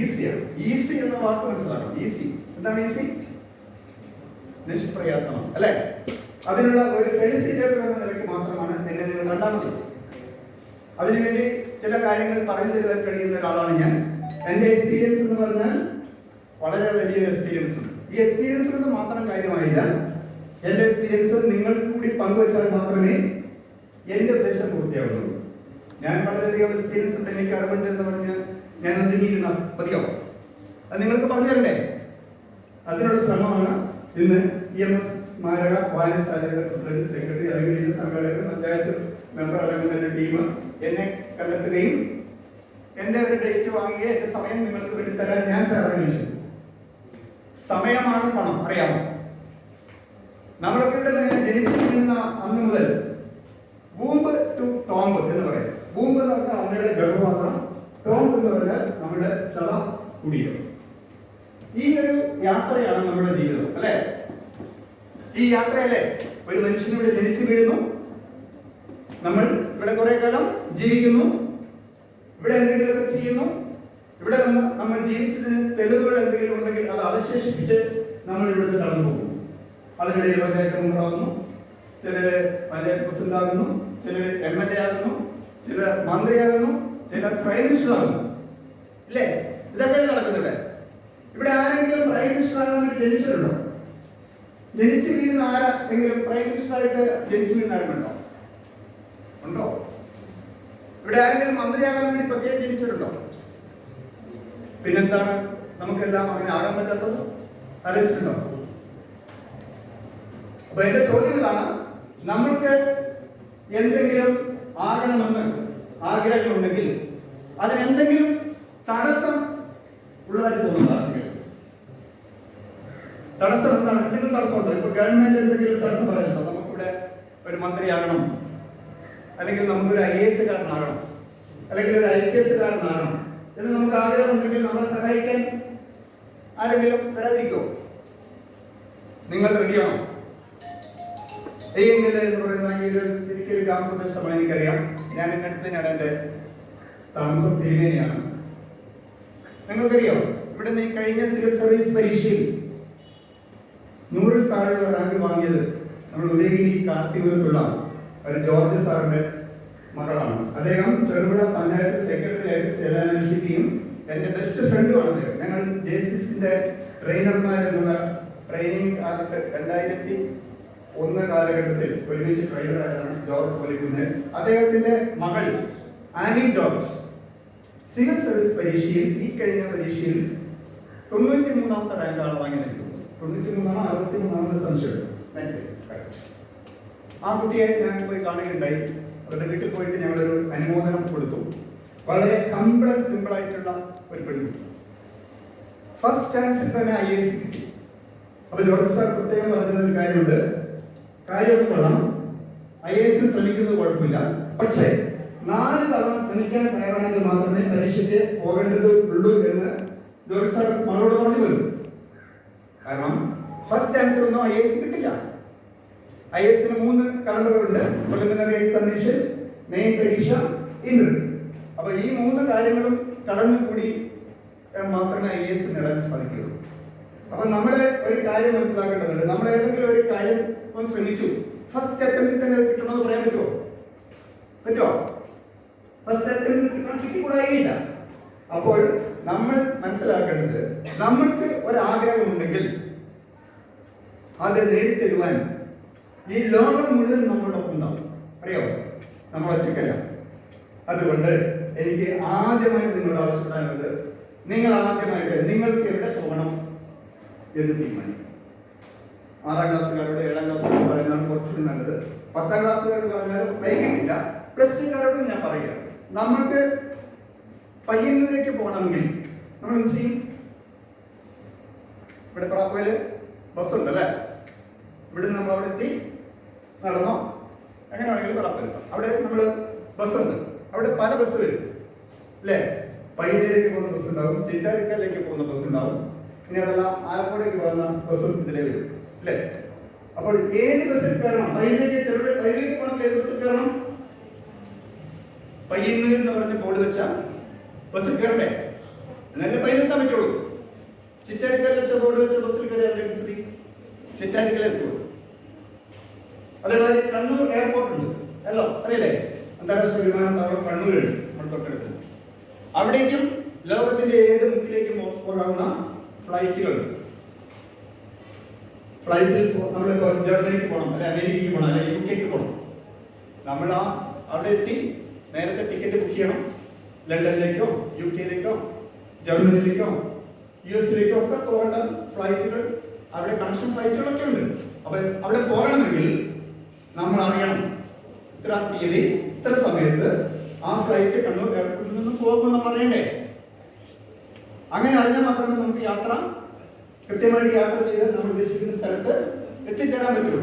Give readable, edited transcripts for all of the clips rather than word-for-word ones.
ഈസിയാണ്. ഈസി എന്ന വാക്ക് മനസ്സിലാക്കണം. ഈസി എന്താണ്? ഈസി നിഷ്പ്രയാസമാണ് അല്ലെ? അതിനുള്ള ഒരു ഫെലിസിറ്റേറ്റർ എന്ന നിലയ്ക്ക് മാത്രമാണ് എന്നെ നിങ്ങൾ കണ്ടാൽ മതി. അതിനുവേണ്ടി ചില കാര്യങ്ങൾ പറഞ്ഞു തരുവാൻ കഴിയുന്ന ഒരാളാണ് ഞാൻ. എൻ്റെ എക്സ്പീരിയൻസ് എന്ന് പറഞ്ഞാൽ വളരെ വലിയ എക്സ്പീരിയൻസ് ഉണ്ട്. ഈ എക്സ്പീരിയൻസ് കൊണ്ട് മാത്രം കാര്യമായില്ല, എൻ്റെ എക്സ്പീരിയൻസ് നിങ്ങൾക്ക് കൂടി പങ്കുവച്ചാൽ മാത്രമേ എൻ്റെ ഉദ്ദേശം പൂർത്തിയാവുള്ളൂ. ഞാൻ വളരെയധികം എക്സ്പീരിയൻസ് ഉണ്ട്, എനിക്ക് അറിവുണ്ട് എന്ന് പറഞ്ഞ് ഞാൻ ഒതുങ്ങിയിരുന്ന മതിയോ? അത് നിങ്ങൾക്ക് പറഞ്ഞു തരണ്ടേ? അതിനുള്ള ശ്രമമാണ് ഇന്ന് EMS സ്മാരക വായനശാലയുടെ പ്രസിഡന്റ്, സെക്രട്ടറി അല്ലെങ്കിൽ ഈ സംഘടന പഞ്ചായത്ത് മെമ്പർ അടങ്ങുന്ന ടീം എന്നെ കണ്ടെത്തുകയും എൻ്റെ ഒരു ഡേറ്റ് വാങ്ങുകയും എൻ്റെ സമയം നിങ്ങൾക്ക് വേണ്ടി തരാൻ ഞാൻ തയ്യാറാകുകയും ചെയ്തു. സമയമാണ് പണം, അറിയാമോ? നമ്മളൊക്കെ ജനിച്ചു വീഴുന്ന അന്ന് മുതൽ ബൂമ്പ് ടു ടോംബ് എന്ന് പറയും. ബൂമ്പ് എന്ന് പറഞ്ഞാൽ അമ്മയുടെ ഗർഭപാത്രം, ടോംബ് എന്ന് പറഞ്ഞാൽ നമ്മുടെ ശവ കുടീരം. ഈ ഒരു യാത്രയാണ് നമ്മുടെ ജീവിതം അല്ലെ? ഈ യാത്രയല്ലേ ഒരു മനുഷ്യൻ ഇവിടെ ജനിച്ചു വീഴുന്നു, നമ്മൾ ഇവിടെ കുറെ കാലം ജീവിക്കുന്നു, ഇവിടെ എന്തെങ്കിലുമൊക്കെ ചെയ്യുന്നു, ഇവിടെ നമ്മൾ ജീവിച്ചതിന് തെളിവുകൾ എന്തെങ്കിലും ഉണ്ടെങ്കിൽ അത് അവശേഷിപ്പിച്ച് നമ്മൾ ഇവിടുന്ന് കടന്നു പോകുന്നു. അതിനിടയിൽ പഞ്ചായത്ത് മെമ്പറാകുന്നു, ചിലർ പഞ്ചായത്ത് പ്രസിഡന്റ് ആകുന്നു, ചിലർ MLA ആകുന്നു, ചിലർ മന്ത്രിയാകുന്നു, ചിലർ പ്രൈം മിനിസ്റ്റർ ആകുന്നു. ഇല്ലേ? ഇതൊക്കെ നടക്കുന്നത് ഇവിടെ. ആരെങ്കിലും പ്രൈം മിനിസ്റ്റർ ആകാൻ വേണ്ടി ജനിച്ചിട്ടുണ്ടോ? ജനിച്ചു വീഴുന്ന ആരെങ്കിലും പ്രൈം മിനിസ്റ്റർ ആയിട്ട് ജനിച്ചു വീഴുന്ന ആരുണ്ടോ? ഉണ്ടോ? ഇവിടെ ആരെങ്കിലും മന്ത്രിയാകാൻ വേണ്ടി പ്രത്യേകം ജനിച്ചിട്ടുണ്ടോ? പിന്നെന്താണ് നമുക്കെല്ലാം അങ്ങനെ ആകാൻ പറ്റാത്തത്? ആലോചിച്ചിട്ടുണ്ടോ? അപ്പൊ എന്റെ ചോദ്യം ഇതാണ്, നമ്മൾക്ക് എന്തെങ്കിലും ആകണമെന്ന് ആഗ്രഹങ്ങളുണ്ടെങ്കിൽ അതിനെന്തെങ്കിലും തടസ്സം ഉള്ളതായിട്ട് തോന്നുന്നതാണ്. തടസ്സം എന്താണ്? എന്തെങ്കിലും തടസ്സമുണ്ടോ? ഇപ്പൊ ഗവൺമെന്റ് എന്തെങ്കിലും തടസ്സം പറയുന്നുണ്ടോ? നമുക്കിവിടെ ഒരു മന്ത്രിയാകണം, അല്ലെങ്കിൽ നമുക്കൊരു IAS കാരനാകണം, അല്ലെങ്കിൽ ഒരു IPS കാരനാകണം എന്ന് നമുക്ക് ആഗ്രഹം ഉണ്ടെങ്കിൽ നമ്മളെ സഹായിക്കാൻ ആരെങ്കിലും വരാതിരിക്കോ? നിങ്ങൾ റെഡിയാണോ? എന്ന് പറയുന്ന ഈ ഒരു ഗ്രാമപ്രദേശമാണ്. എനിക്കറിയാം, ഞാൻ എൻ്റെ അടുത്ത് തന്നെയാണ് എൻ്റെ താമസം. തിരുവേനിയാണ്. നിങ്ങൾക്കറിയോ, ഇവിടെ നിന്ന് കഴിഞ്ഞ സിവിൽ സർവീസ് പരീക്ഷയിൽ 100-ൽ താഴെയുള്ള റാങ്ക് വാങ്ങിയത് നമ്മൾ ഉദയഗിരി കാർത്തികപുരത്തുള്ള ഒരു ജോർജ് സാറിന്റെ മകളാണ്. അദ്ദേഹം ചെറുപുഴ പഞ്ചായത്ത് സെക്രട്ടറി ആയിട്ട് സേവനമനുഷ്ഠിക്കുകയും എൻ്റെ ബെസ്റ്റ് ഫ്രണ്ടുമാണ് അദ്ദേഹം. ഞങ്ങൾ JCSന്റെ ട്രെയിനർമാർ എന്നുള്ള ട്രെയിനിങ് കാലത്ത് 2001 കാലഘട്ടത്തിൽ ഒരുമിച്ച് ട്രെയിനറായിട്ടാണ് ജോർജ് പോലിക്കുന്നത്. അദ്ദേഹത്തിന്റെ മകൾ ആനി ജോർജ് സിവിൽ സർവീസ് പരീക്ഷയിൽ, ഈ കഴിഞ്ഞ പരീക്ഷയിൽ 93ാമത്തെ റാങ്കാണ് വാങ്ങിയത്. 93ആണോ 63ആണെന്ന് സംശയം. ആ കുട്ടിയെ ഞാൻ പോയി കാണുകയുണ്ടായി. അവരുടെ വീട്ടിൽ പോയിട്ട് ഞങ്ങളൊരു അനുമോദനം കൊടുത്തു. വളരെ ഹംബിൾ ആൻഡ് സിമ്പിൾ ആയിട്ടുള്ള ഒരു പെൺകുട്ടി. ഫസ്റ്റ് ചാൻസിൽ തന്നെ IAS കിട്ടി. അപ്പൊ ജോർജ് സാർ പ്രത്യേകം പറഞ്ഞൊരു കാര്യമുണ്ട്, കാര്യമൊക്കെ കൊള്ളാം, IAS ശ്രമിക്കുന്നത് കുഴപ്പമില്ല, പക്ഷേ 4 തവണ ശ്രമിക്കാൻ തയ്യാറാണെങ്കിൽ മാത്രമേ പരീക്ഷയ്ക്ക് പോകേണ്ടതുള്ളൂ എന്ന് ജോർജ് സാർ മകളോട് പറഞ്ഞു വരും. കാരണം ഫസ്റ്റ് ചാൻസിൽ ഒന്നും IAS കിട്ടില്ല. IASന് 3 കടമ്പകളുണ്ട്: പ്രിലിമിനറി എക്സാമിനേഷൻ, മെയിൻ പരീക്ഷ, ഇന്റർവ്യൂ. അപ്പൊ ഈ 3 കാര്യങ്ങളും കടന്നുകൂടി മാത്രമേ IAS നേടാൻ സാധിക്കുകയുള്ളൂ. അപ്പൊ നമ്മളെ ഒരു കാര്യം മനസ്സിലാക്കേണ്ടതുണ്ട്. നമ്മൾ ഏതെങ്കിലും ഒരു കാര്യം ശ്രമിച്ചു, ഫസ്റ്റ് അറ്റംപ്റ്റിൽ തന്നെ കിട്ടണമെന്ന് പറയാൻ പറ്റുമോ? പറ്റുമോ? ഫസ്റ്റ് അറ്റംപ്റ്റിൽ കിട്ടിക്കൂടായില്ല. അപ്പോൾ നമ്മൾ മനസ്സിലാക്കേണ്ടത്, നമ്മൾക്ക് ഒരാഗ്രഹമുണ്ടെങ്കിൽ അത് നേടിത്തരുവാൻ ഈ ലോകം മുഴുവൻ നമ്മളൊപ്പം ഉണ്ടാവും. അറിയാമോ? നമ്മൾ ഒറ്റയ്ക്കല്ല. അതുകൊണ്ട് എനിക്ക് ആദ്യമായിട്ട് നിങ്ങളോട് ആവശ്യപ്പെടാനുള്ളത്, നിങ്ങൾ ആദ്യമായിട്ട് നിങ്ങൾക്ക് എവിടെ പോകണം എന്ന് തീരുമാനിക്കും. 6ാം ക്ലാസ്സുകാരോട് 7ാം ക്ലാസ്സുകാരോട് പറയുന്നതാണ് കുറച്ചുകൂടി നല്ലത്. 10ാം ക്ലാസ്സുകാരോട് പറഞ്ഞാലും വൈകിട്ടില്ല. പ്ലസ് 2കാരോടും ഞാൻ പറയുക, നമ്മൾക്ക് പയ്യന്നൂരേക്ക് പോകണമെങ്കിൽ നമ്മൾ എന്ത് ചെയ്യും? ഇവിടെ പ്രാപ്പയില് ബസ്സുണ്ട് അല്ലേ? ഇവിടെ നമ്മൾ അവിടെ എത്തി നടന്നോ, എങ്ങനെ വേണമെങ്കിലും പ്രാപ്പയിൽ അവിടെ നമ്മൾ ബസ്സുണ്ട്. അവിടെ പല ബസ് വരും അല്ലേ? പയ്യന്നൂരേക്ക് പോകുന്ന ബസ് ഉണ്ടാവും, ചിറ്റാരിക്കലിലേക്ക് പോകുന്ന ബസ് ഉണ്ടാവും, ഇനി അതെല്ലാം ആലപ്പുഴയ്ക്ക് പോകുന്ന ബസ്സും ഇതിലേ വരും അല്ലേ? അപ്പോൾ ഏത് ബസ്സിൽ കയറണം? പയ്യന്നൂരിലേക്ക് പോകണമെങ്കിൽ ഏത് ബസ്സിൽ കയറണം? പയ്യന്നൂർ എന്ന് പറഞ്ഞ ബോർഡ് വെച്ചാൽ ബസ്സിൽ കയറണ്ടേ? എന്നാലേ പൈനെത്താൻ പറ്റുള്ളൂ. ചിറ്റാരിക്കൽ വെച്ച റോഡ് വെച്ച ബസ്സിൽ കയറി അവിടെ ചിറ്റാരിക്കലേ എത്തുള്ളൂ. അതേപോലെ കണ്ണൂർ എയർപോർട്ട് ഉണ്ട് അല്ലോ, അറിയില്ലേ? അന്താരാഷ്ട്ര വിമാനത്താവളം കണ്ണൂരുണ്ട്, നമ്മൾ തൊട്ടടുത്ത്. അവിടേക്കും ലോകത്തിന്റെ ഏത് മുക്കിലേക്കും പോകാവുന്ന ഫ്ലൈറ്റുകളുണ്ട്. ഫ്ലൈറ്റിൽ നമ്മളിപ്പോൾ ജർമ്മനിക്ക് പോകണം, അല്ലെ അമേരിക്കയ്ക്ക് പോകണം, അല്ലെ UK പോകണം. നമ്മൾ അവിടെ എത്തി നേരത്തെ ടിക്കറ്റ് ബുക്ക് ചെയ്യണം. ലണ്ടനിലേക്കോ UK ജർമ്മനിയിലേക്കോ US ഒക്കെ പോകേണ്ട ഫ്ലൈറ്റുകൾ അവിടെ കണക്ഷൻ ഫ്ലൈറ്റുകളൊക്കെ ഉണ്ട്. അപ്പൊ അവിടെ പോകണമെങ്കിൽ നമ്മൾ അറിയണം ഇത്ര തീയതി ഇത്ര സമയത്ത് ആ ഫ്ലൈറ്റ് കണ്ണൂർ എയർപോർട്ടിൽ നിന്ന് പോകുമ്പോൾ നമ്മൾ അറിയണ്ടേ? അങ്ങനെ അറിഞ്ഞാൽ മാത്രമേ നമുക്ക് യാത്ര കൃത്യമായിട്ട് യാത്ര ചെയ്ത് നമ്മൾ ഉദ്ദേശിക്കുന്ന സ്ഥലത്ത് എത്തിച്ചേരാൻ പറ്റുള്ളൂ.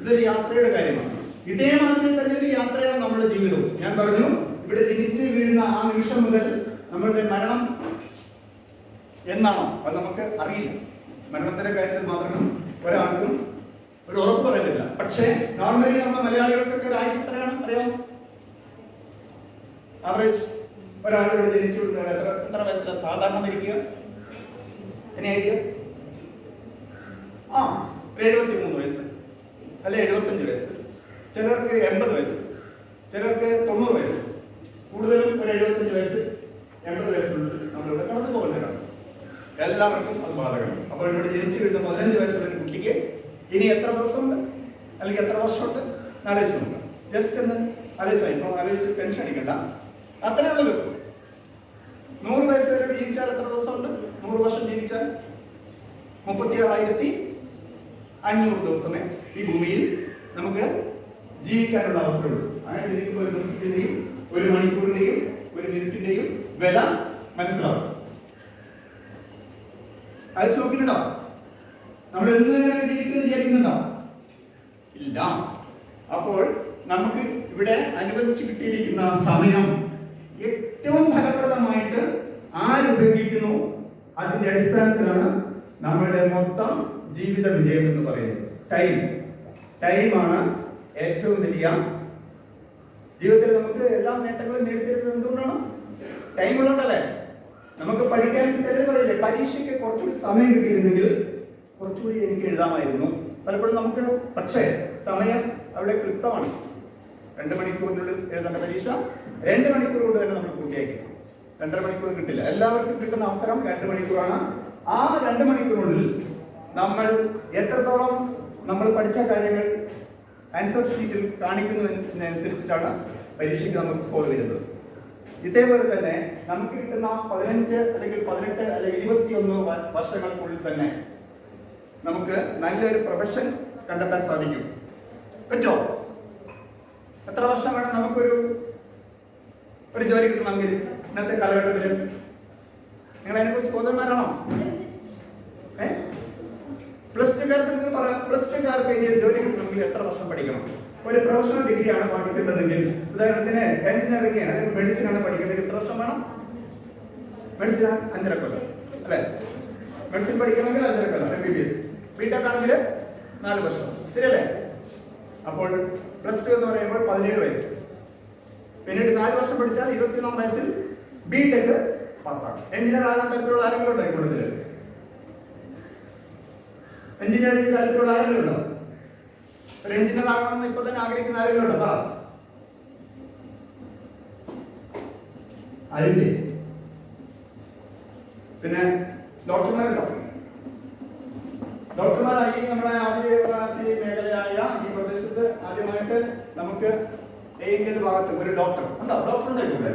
ഇതൊരു യാത്രയുടെ കാര്യമാണ്. ഇതേമാതിരി തന്നെ ഒരു യാത്രയാണ് നമ്മുടെ ജീവിതവും. ഞാൻ പറഞ്ഞു, ഇവിടെ തിരിച്ച് വീഴുന്ന ആ നിമിഷം മുതൽ നമ്മളുടെ മരണം എന്നാണോ അത് നമുക്ക് അറിയില്ല. മരണത്തിന്റെ കാര്യത്തിൽ മാത്രം ഒരാൾക്കും ഒരു ഉറപ്പ് പറയുന്നില്ല. പക്ഷേ നോർമലി നമ്മുടെ മലയാളികൾക്കൊക്കെ ഒരു ആയുസ് എത്രയാണ് അറിയാം? ആവറേജ് ഒരാളിവിടെ ജനിച്ചു എത്ര വയസ്സിലാണ് സാധാരണ മരിക്കുക? എന്നെ ഐഡിയ? 73 വയസ്സ് അല്ലെ 75 വയസ്സ്, ചിലർക്ക് 80 വയസ്സ്, ചിലർക്ക് 90 വയസ്സ്. കൂടുതലും ഒരു 75 വയസ്സ് 80 വയസ്സുണ്ട് നമ്മളിവിടെ കടന്നു പോകേണ്ടതാണ്. എല്ലാവർക്കും അത് ബാധകമാണ്. അപ്പോൾ ഇവിടെ ജനിച്ചു വീഴുന്ന 15 വയസ്സുള്ള ഒരു കുട്ടിക്ക് ഇനി എത്ര ദിവസമുണ്ട് അല്ലെങ്കിൽ എത്ര വർഷമുണ്ട് ആലോചിച്ചുണ്ട്. ജസ്റ്റ് ഒന്ന് ആലോചിച്ചാൽ, ഇപ്പം ആലോചിച്ച് ടെൻഷൻ അടിക്കണ്ട. അത്രയുള്ള ദിവസം 100 വയസ്സ് വരെ ജീവിച്ചാൽ എത്ര ദിവസമുണ്ട്? 100 വർഷം ജീവിച്ചാൽ 36,500 ദിവസമേ ഈ ഭൂമിയിൽ നമുക്ക് ജീവിക്കാനുള്ള അവസരമുള്ളൂ. അങ്ങനെ ജീവിക്കുമ്പോൾ ഒരു ദിവസത്തിന്റെയും ഒരു മണിക്കൂറിന്റെയും ഒരു മിനിറ്റിന്റെയും വില മനസ്സിലാവും. അത് നോക്കിയിട്ടുണ്ടോ? നമ്മൾ എന്തിനാണ് ജീവിക്കുന്നത് വിചാരിക്കുന്നുണ്ടോ? ഇല്ല. അപ്പോൾ നമുക്ക് ഇവിടെ അനുവദിച്ച് കിട്ടിയിരിക്കുന്ന സമയം ഏറ്റവും ഫലപ്രദമായിട്ട് ആരുപയോഗിക്കുന്നു അതിന്റെ അടിസ്ഥാനത്തിലാണ് നമ്മളുടെ മൊത്തം ജീവിത വിജയം എന്ന് പറയുന്നത്. ടൈമാണ് ഏറ്റവും വലിയ ജീവിതത്തിൽ നമുക്ക് എല്ലാ നേട്ടങ്ങളും നേടിത്തരുന്നത് എന്തുകൊണ്ടാണ്? ടൈം ഉള്ളതല്ലേ. നമുക്ക് പഠിക്കാൻ പറയില്ലേ, പരീക്ഷയ്ക്ക് കുറച്ചുകൂടി സമയം കിട്ടിയിരുന്നെങ്കിൽ കുറച്ചുകൂടി എനിക്ക് എഴുതാമായിരുന്നു പലപ്പോഴും നമുക്ക്. പക്ഷേ സമയം അവിടെ ക്ലിപ്തമാണ്. 2 മണിക്കൂറിനുള്ളിൽ എഴുതേണ്ട പരീക്ഷ 2 മണിക്കൂർ കൊണ്ട് തന്നെ നമ്മൾ പൂർത്തിയാക്കി. 2.5 മണിക്കൂർ കിട്ടില്ല. എല്ലാവർക്കും കിട്ടുന്ന അവസരം 2 മണിക്കൂറാണ്. ആ 2 മണിക്കൂറിനുള്ളിൽ നമ്മൾ എത്രത്തോളം നമ്മൾ പഠിച്ച കാര്യങ്ങൾ ആൻസർ ഷീറ്റിൽ കാണിക്കുന്നതിനനുസരിച്ചിട്ടാണ് പരീക്ഷയ്ക്ക് നമുക്ക് സ്കോർ വരുന്നത്. ഇതേപോലെ തന്നെ നമുക്ക് കിട്ടുന്ന 15 അല്ലെങ്കിൽ 18 അല്ലെങ്കിൽ 21 വർഷങ്ങൾക്കുള്ളിൽ തന്നെ നമുക്ക് നല്ലൊരു പ്രൊഫഷൻ കണ്ടെത്താൻ സാധിക്കും. പറ്റോ? എത്ര വർഷം വേണം നമുക്കൊരു ജോലി കിട്ടണമെങ്കിൽ ഇന്നത്തെ കാലഘട്ടത്തിൽ? നിങ്ങൾ അതിനെക്കുറിച്ച് ബോധവാന്മാരാണോ? +2 പറയാം. +2 ഇനി ഒരു ജോലി കിട്ടണമെങ്കിൽ എത്ര വർഷം പഠിക്കണം? ഒരു പ്രൊഫഷണൽ ഡിഗ്രിയാണ് പഠിക്കേണ്ടതെങ്കിൽ, ഉദാഹരണത്തിന് എഞ്ചിനീയറിംഗ് അല്ലെങ്കിൽ മെഡിസിൻ ആണ് പഠിക്കേണ്ടതെങ്കിൽ എത്ര വർഷം വേണം? മെഡിസിൻ 5.5 കൊല്ലം അല്ലെ? മെഡിസിൻ പഠിക്കണമെങ്കിൽ 5.5 കൊല്ലം. MBBS. ബിടെക് ആണെങ്കിൽ 4 വർഷം. ശരിയല്ലേ? അപ്പോൾ +2 എന്ന് പറയുമ്പോൾ 17 വയസ്സ്. പിന്നീട് 4 വർഷം പഠിച്ചാൽ 21 വയസ്സിൽ ബിടെക് പാസ്സാകും. എഞ്ചിനീയർ ആകാൻ താല്പര്യമുള്ള ആരെങ്കിലും ഉണ്ടോ? കൂടുതൽ എഞ്ചിനീയറിംഗ് താല്പര്യമുള്ള ആരെങ്കിലും ഉണ്ടോ? ഒരു എഞ്ചിനീയർ ആകണമെന്ന് ഇപ്പൊ തന്നെ ആഗ്രഹിക്കുന്ന ആരെങ്കിലും ഉണ്ടോ? ആരില്ലേ? പിന്നെ ഡോക്ടർമാരുണ്ടോ? ഡോക്ടർമാരായി നമ്മുടെ ആദിവാസി മേഖലയായ ഈ പ്രദേശത്ത് ആദ്യമായിട്ട് നമുക്ക് ഏതെങ്കിലും ഭാഗത്ത് ഒരു ഡോക്ടർ ഉണ്ടോ? ഡോക്ടർ ഉണ്ടോ ഇവിടെ?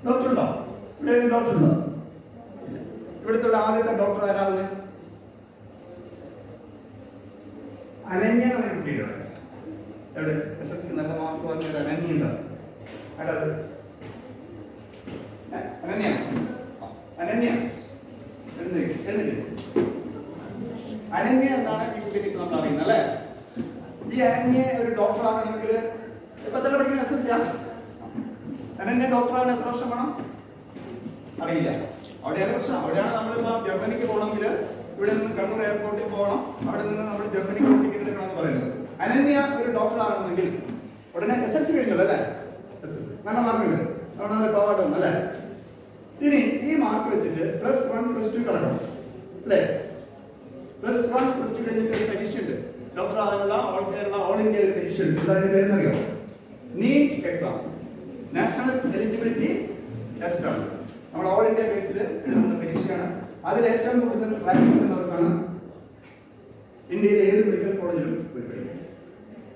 ഡോക്ടർ ഉണ്ടോ? ഇവിടെ ഡോക്ടർ ഉണ്ടോ? ഇവിടുത്തെ ആദ്യത്തെ ഡോക്ടർ ആരാണ്? അനന്യ എന്ന കുട്ടിയുടെ എവിടെ SSC നല്ല മാർക്ക് പറഞ്ഞൊരു അനന്യ ഉണ്ടോ? ആരത്? അനന്യ അനന്യ എന്നാണ് ഈ കുട്ടിക്ക് നമ്മൾ അറിയുന്നത് അല്ലേ? ഈ അനന്യ ഒരു ഡോക്ടർ ആകണമെങ്കിൽ ഇപ്പൊ തന്നെ പഠിക്കുന്ന SSC അനന്യ ഡോക്ടറാണ് എത്ര വർഷം വേണം? അറിയില്ല. അവിടെയാണ് പ്രശ്നം. അവിടെയാണ് നമ്മളിപ്പോ ജർമ്മനിക്ക് പോകണമെങ്കിൽ ഇവിടെ നിന്ന് കണ്ണൂർ എയർപോർട്ടിൽ പോകണം. അവിടെ നിന്ന് നമ്മൾ ജർമ്മനിക്ക് ടിക്കറ്റ് എടുക്കണമെന്ന് പറയുന്നത്. അനന്യ ഒരു ഡോക്ടർ ആകണമെങ്കിൽ ഉടനെ SSC കഴിഞ്ഞല്ലോ അല്ലേ? SSC നല്ല മാർക്കുണ്ട്. അവിടെ പോകട്ടെ അല്ലേ? ഇനി ഈ മാർക്ക് വെച്ചിട്ട് +1 +2 കളയണം അല്ലേ? +1 +2 കഴിഞ്ഞിട്ട് ഒരു പരീക്ഷ ഉണ്ട്, ഡോക്ടർ ആകാനുള്ള ഓൾ കേരള ഓൾ ഇന്ത്യ ഒരു പരീക്ഷ ഉണ്ട്. അതിന്റെ പേരെന്നറിയോ? NEET exam, national eligibility test ആണ്. നമ്മൾ ഓൾ ഇന്ത്യ ബേസിൽ എഴുതുന്ന പരീക്ഷയാണ്. അതിൽ ഏറ്റവും കൂടുതൽ റാങ്ക് കിട്ടുന്നവർക്കാണ് ഇന്ത്യയിലെ ഏത് മെഡിക്കൽ കോളേജിലും ഒരു പരീക്ഷ.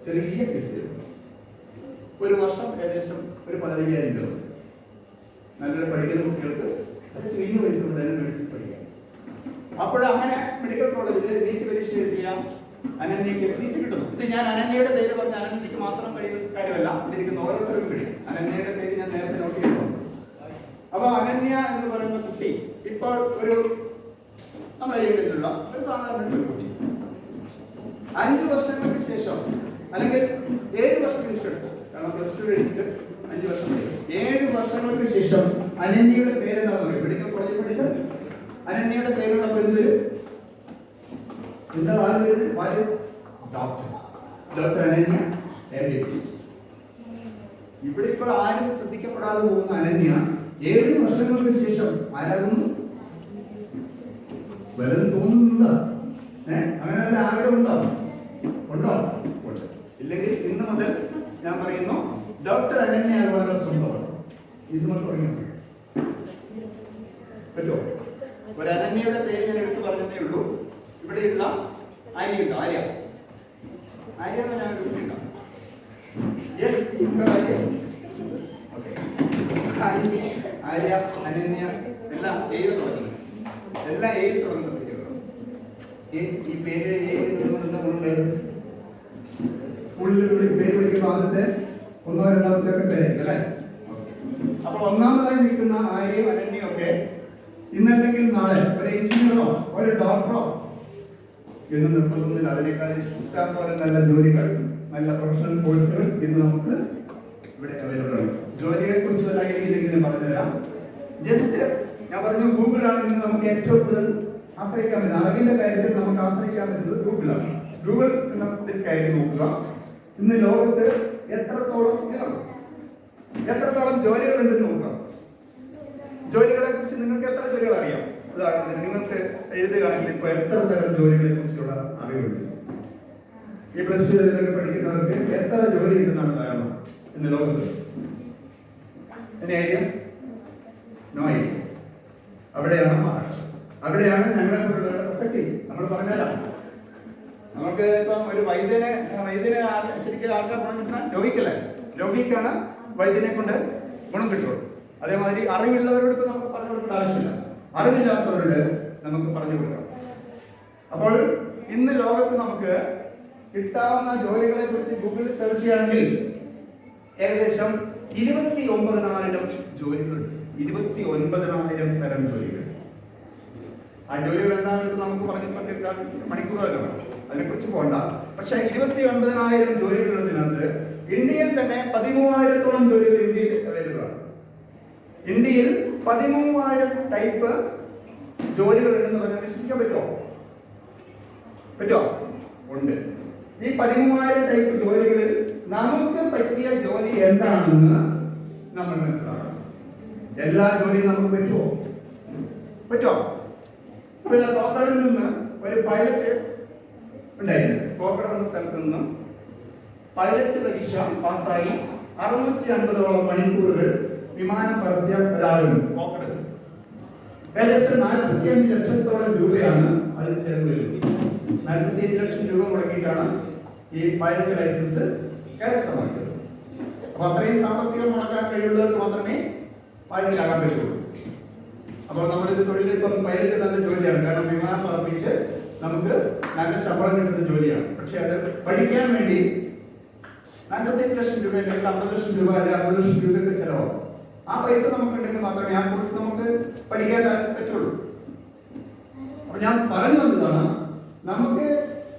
ചെറിയ ഫീസ്, ഒരു വർഷം ഏകദേശം ഒരു 15,000 രൂപ. നല്ല പഠിക്കുന്ന കുട്ടികൾക്ക് അത് ചെറിയ പൈസ കൊണ്ട് തന്നെ മെഡിസിൻ പഠിക്കാം. അപ്പോൾ അങ്ങനെ മെഡിക്കൽ കോളേജിൽ നീറ്റ് പരീക്ഷ എഴുതിയ അനന്യയ്ക്ക് സീറ്റ് കിട്ടുന്നു. ഇത് ഞാൻ അനന്യയുടെ പേര് പറഞ്ഞ അനന്യയ്ക്ക് മാത്രം കഴിയുന്ന കാര്യമല്ല, ഇരിക്കുന്ന ഓരോരുത്തർക്കും കഴിയും. അനന്യയുടെ പേര് ഞാൻ നേരത്തെ നോട്ട് ചെയ്തിട്ടുണ്ട്. അപ്പൊ അനന്യ എന്ന് പറയുന്ന കുട്ടി ഇപ്പോൾ ഒരു നമ്മളെ ഏരിയയിലുള്ള ഒരു സാധാരണ ഒരു കുട്ടി 5 വർഷങ്ങൾക്ക് ശേഷം അല്ലെങ്കിൽ 7 വർഷങ്ങൾക്ക് ശേഷം, കാരണം +2 കഴിഞ്ഞിട്ട് 5 വർഷം 7 വർഷങ്ങൾക്ക് ശേഷം അനന്യയുടെ പേരെന്താ പറയുക? മെഡിക്കൽ കോളേജിൽ പഠിച്ച അനന്യയുടെ പേരുള്ളപ്പോൾ എന്ത് വരും? എന്താ വാല്? Doctor Ananya MBBS. ഇവിടെ ഇപ്പോൾ ആരും ശ്രദ്ധിക്കപ്പെടാതെ പോകുന്ന അനന്യ 7 വർഷങ്ങൾക്ക് ശേഷം ആരാകുന്നു? വലുത് തോന്നുന്നുണ്ടോ? അങ്ങനെ വല്ല ആഗ്രഹം ഉണ്ടോ? ഉണ്ട്. ഇല്ലെങ്കിൽ ഇന്ന് മുതൽ ഞാൻ പറയുന്നു, ഡോക്ടർ അനന്യ ആകുവാനുള്ള ശ്രമമാണ്. ഇത് നമ്മൾ തുടങ്ങിയോ? പറ്റുമോ? ഒരു അനന്യയുടെ പേര് ഞാൻ എടുത്തു പറഞ്ഞതേ ഉള്ളൂ. ഇവിടെയുള്ള ആര്യയുണ്ടോ? ആര്യ എന്ന് ഞാൻ കുട്ടിയുണ്ടോ? യെസ്, ആര്യ, അനന്യ എല്ലാം ഏത് തുടങ്ങുന്നത്? എല്ലാം ഏത് തുടങ്ങുന്ന പേരുകളാണ്. ഈ പേര് ഏത് സ്കൂളിൽ പേര് വിളിക്കുന്ന ആദ്യത്തെ 1 2 ഒക്കെ പേരായിരിക്കും അല്ലേ? അപ്പോൾ ഒന്നാമതായി നിൽക്കുന്ന ആര്യയും അനന്യയും ഒക്കെ ഇന്നല്ലെങ്കിൽ നാളെ ഒരു എഞ്ചിനീയറോ ഒരു ഡോക്ടറോ എന്ന് നിർബന്ധമൊന്നുമില്ല. അതിനേക്കാൾ ഇഷ്ടം പോലെ നല്ല ജോലികൾ, നല്ല പ്രൊഫഷണൽ കോഴ്സുകൾ ഇന്ന് നമുക്ക് ഇവിടെ അവൈലബിൾ ആണ്. ജോലിയെ കുറിച്ച് ഒരു ഐഡിയ ഇല്ലെങ്കിലും പറഞ്ഞുതരാം. ജസ്റ്റ് ഞാൻ പറഞ്ഞു, ഗൂഗിളാണ് ഇന്ന് നമുക്ക് ഏറ്റവും കൂടുതൽ ആശ്രയിക്കാൻ പറ്റുന്നത്. അറിവിന്റെ കാര്യത്തിൽ നമുക്ക് ആശ്രയിക്കാൻ പറ്റുന്നത് ഗൂഗിളാണ്. ഗൂഗിൾ എന്നതിൽ കയറി നോക്കുക. ഇന്ന് ലോകത്ത് എത്രത്തോളം ജോലികൾ ഉണ്ടെന്ന് നോക്കുക. ജോലികളെ കുറിച്ച് നിങ്ങൾക്ക് എത്ര ജോലികൾ അറിയാം? ഉദാഹരണത്തിന് നിങ്ങൾക്ക് എഴുതുകയാണെങ്കിൽ ഇപ്പോൾ എത്ര തരം ജോലികളെ കുറിച്ചുള്ള അറിവുണ്ട്? ഈ +2 പഠിക്കുന്നവർക്ക് എത്ര ജോലി ഉണ്ടെന്നാണ് ധാരണ ഇന്ന് ലോകത്ത്? എന്നെ ഐഡിയ? No idea. അവിടെയാണ് മഹാരാഷ്ട്ര, അവിടെയാണ് ഞങ്ങളെ പോലുള്ളവരുടെ പ്രസക്തി. നമ്മൾ പറഞ്ഞാലാണ് നമുക്ക് ഇപ്പം ഒരു വൈദ്യനെ ശരിക്കും ആർക്കാ ഗുണം കിട്ടണം? രോഗിക്കല്ലേ? രോഗിക്കാണ് വൈദ്യനെ കൊണ്ട് ഗുണം കിട്ടുള്ളൂ. അതേമാതിരി അറിവുള്ളവരോട് ഇപ്പം നമുക്ക് പറഞ്ഞു കൊടുക്കേണ്ട ആവശ്യമില്ല, അറിവില്ലാത്തവരോട് നമുക്ക് പറഞ്ഞു കൊടുക്കാം. അപ്പോൾ ഇന്ന് ലോകത്ത് നമുക്ക് കിട്ടാവുന്ന ജോലികളെ കുറിച്ച് ഗൂഗിളിൽ സെർച്ച് ചെയ്യുകയാണെങ്കിൽ ഏകദേശം 29,000 ജോലികളുണ്ട്. 29,000 തരം ജോലികൾ. ആ ജോലികൾ എന്താണെന്ന് നമുക്ക് പറഞ്ഞിട്ട് മണിക്കൂറുകളല്ല, അതിനെക്കുറിച്ച് പോകണ്ട. പക്ഷെ 29,000 ജോലികളുള്ളതിനകത്ത് ഇന്ത്യയിൽ തന്നെ 13,000-ഓളം ജോലികൾ ഇന്ത്യയിൽ അവൈലബിൾ ആണ്. ഇന്ത്യയിൽ 13,000 ടൈപ്പ് ജോലികൾ ഉണ്ടെന്ന് പറഞ്ഞാൽ വിശ്വസിക്കാൻ പറ്റുമോ? ഉണ്ട്. ഈ 13,000 ടൈപ്പ് ജോലികളിൽ നമുക്ക് പറ്റിയ ജോലി എന്താണെന്ന് നമ്മൾ മനസ്സിലാക്കണം. എല്ലാ ജോലിയും നമുക്ക് പറ്റുമോ? പിന്നെ കോക്കടയിൽ നിന്ന് ഒരു പൈലറ്റ് ഉണ്ടായിരുന്നു. കോക്കട എന്ന സ്ഥലത്ത് നിന്നും പൈലറ്റ് പരീക്ഷ പാസ്സായി 650ഓളം മണിക്കൂറുകൾ വിമാനം പറത്തിയ ഒരാളുണ്ട് കോക്കടയിൽ. ഏകദേശം 45 ലക്ഷത്തോളം രൂപയാണ് അതിന് ചെലവ് വരുന്നത്. 45 ലക്ഷം രൂപ മുടക്കിയിട്ടാണ് ഈ പൈലറ്റ് ലൈസൻസ് കരസ്ഥമാക്കിയത്. അപ്പൊ അത്രയും സാമ്പത്തികം മുടക്കാൻ കഴിയുള്ളവർക്ക് മാത്രമേ പൈലറ്റ് ആകാൻ പറ്റുള്ളൂ. അപ്പോൾ നമ്മളിത് തൊഴിൽ ഇപ്പം പൈലറ്റ് നല്ല ജോലിയാണ്, കാരണം വിമാനം പറപ്പിച്ച് നമുക്ക് നല്ല ശമ്പളം കിട്ടുന്ന ജോലിയാണ്. പക്ഷെ അത് പഠിക്കാൻ വേണ്ടി 45 ലക്ഷം രൂപ അല്ലെങ്കിൽ 50 ലക്ഷം രൂപ അല്ലെങ്കിൽ 60 ലക്ഷം രൂപയൊക്കെ ചെലവാകും. ആ പൈസ നമുക്കുണ്ടെങ്കിൽ മാത്രമേ ആ കോഴ്സ് നമുക്ക് പഠിക്കാൻ പറ്റുള്ളൂ. അപ്പൊ ഞാൻ പറഞ്ഞു വന്നതാണ്, നമുക്ക്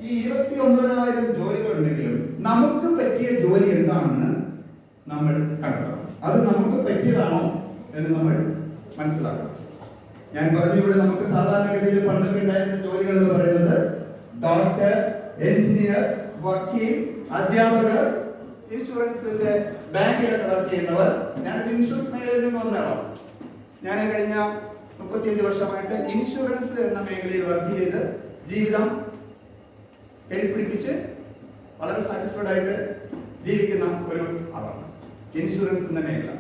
ഈ 29,000 ജോലികൾ ഉണ്ടെങ്കിലും നമുക്ക് പറ്റിയ ജോലി എന്താണെന്ന് നമ്മൾ കണ്ടെത്തണം. അത് നമുക്ക് പറ്റിയതാണോ എന്ന് നമ്മൾ മനസ്സിലാക്കണം. ഞാൻ പറഞ്ഞിവിടെ നമുക്ക് സാധാരണഗതിയിൽ പണ്ടൊക്കെ ഉണ്ടായിരുന്ന ജോലികൾ എന്ന് പറയുന്നത് ഡോക്ടർ, എഞ്ചിനീയർ, വക്കീൽ, അധ്യാപകർ, ഇൻഷുറൻസിന്റെ ബാങ്കിലൊക്കെ വർക്ക് ചെയ്യുന്നവർ. ഞാൻ ഇൻഷുറൻസ് മേഖലയിൽ നിന്ന് വന്നതാണ്. ഞാൻ കഴിഞ്ഞ 35 വർഷമായിട്ട് ഇൻഷുറൻസ് എന്ന മേഖലയിൽ വർക്ക് ചെയ്ത് ജീവിതം കെട്ടിപ്പിടിപ്പിച്ച് വളരെ സാറ്റിസ്ഫൈഡ് ആയിട്ട് ജീവിക്കുന്ന ഒരു ആളാണ്. ഇൻഷുറൻസ് എന്ന മേഖല,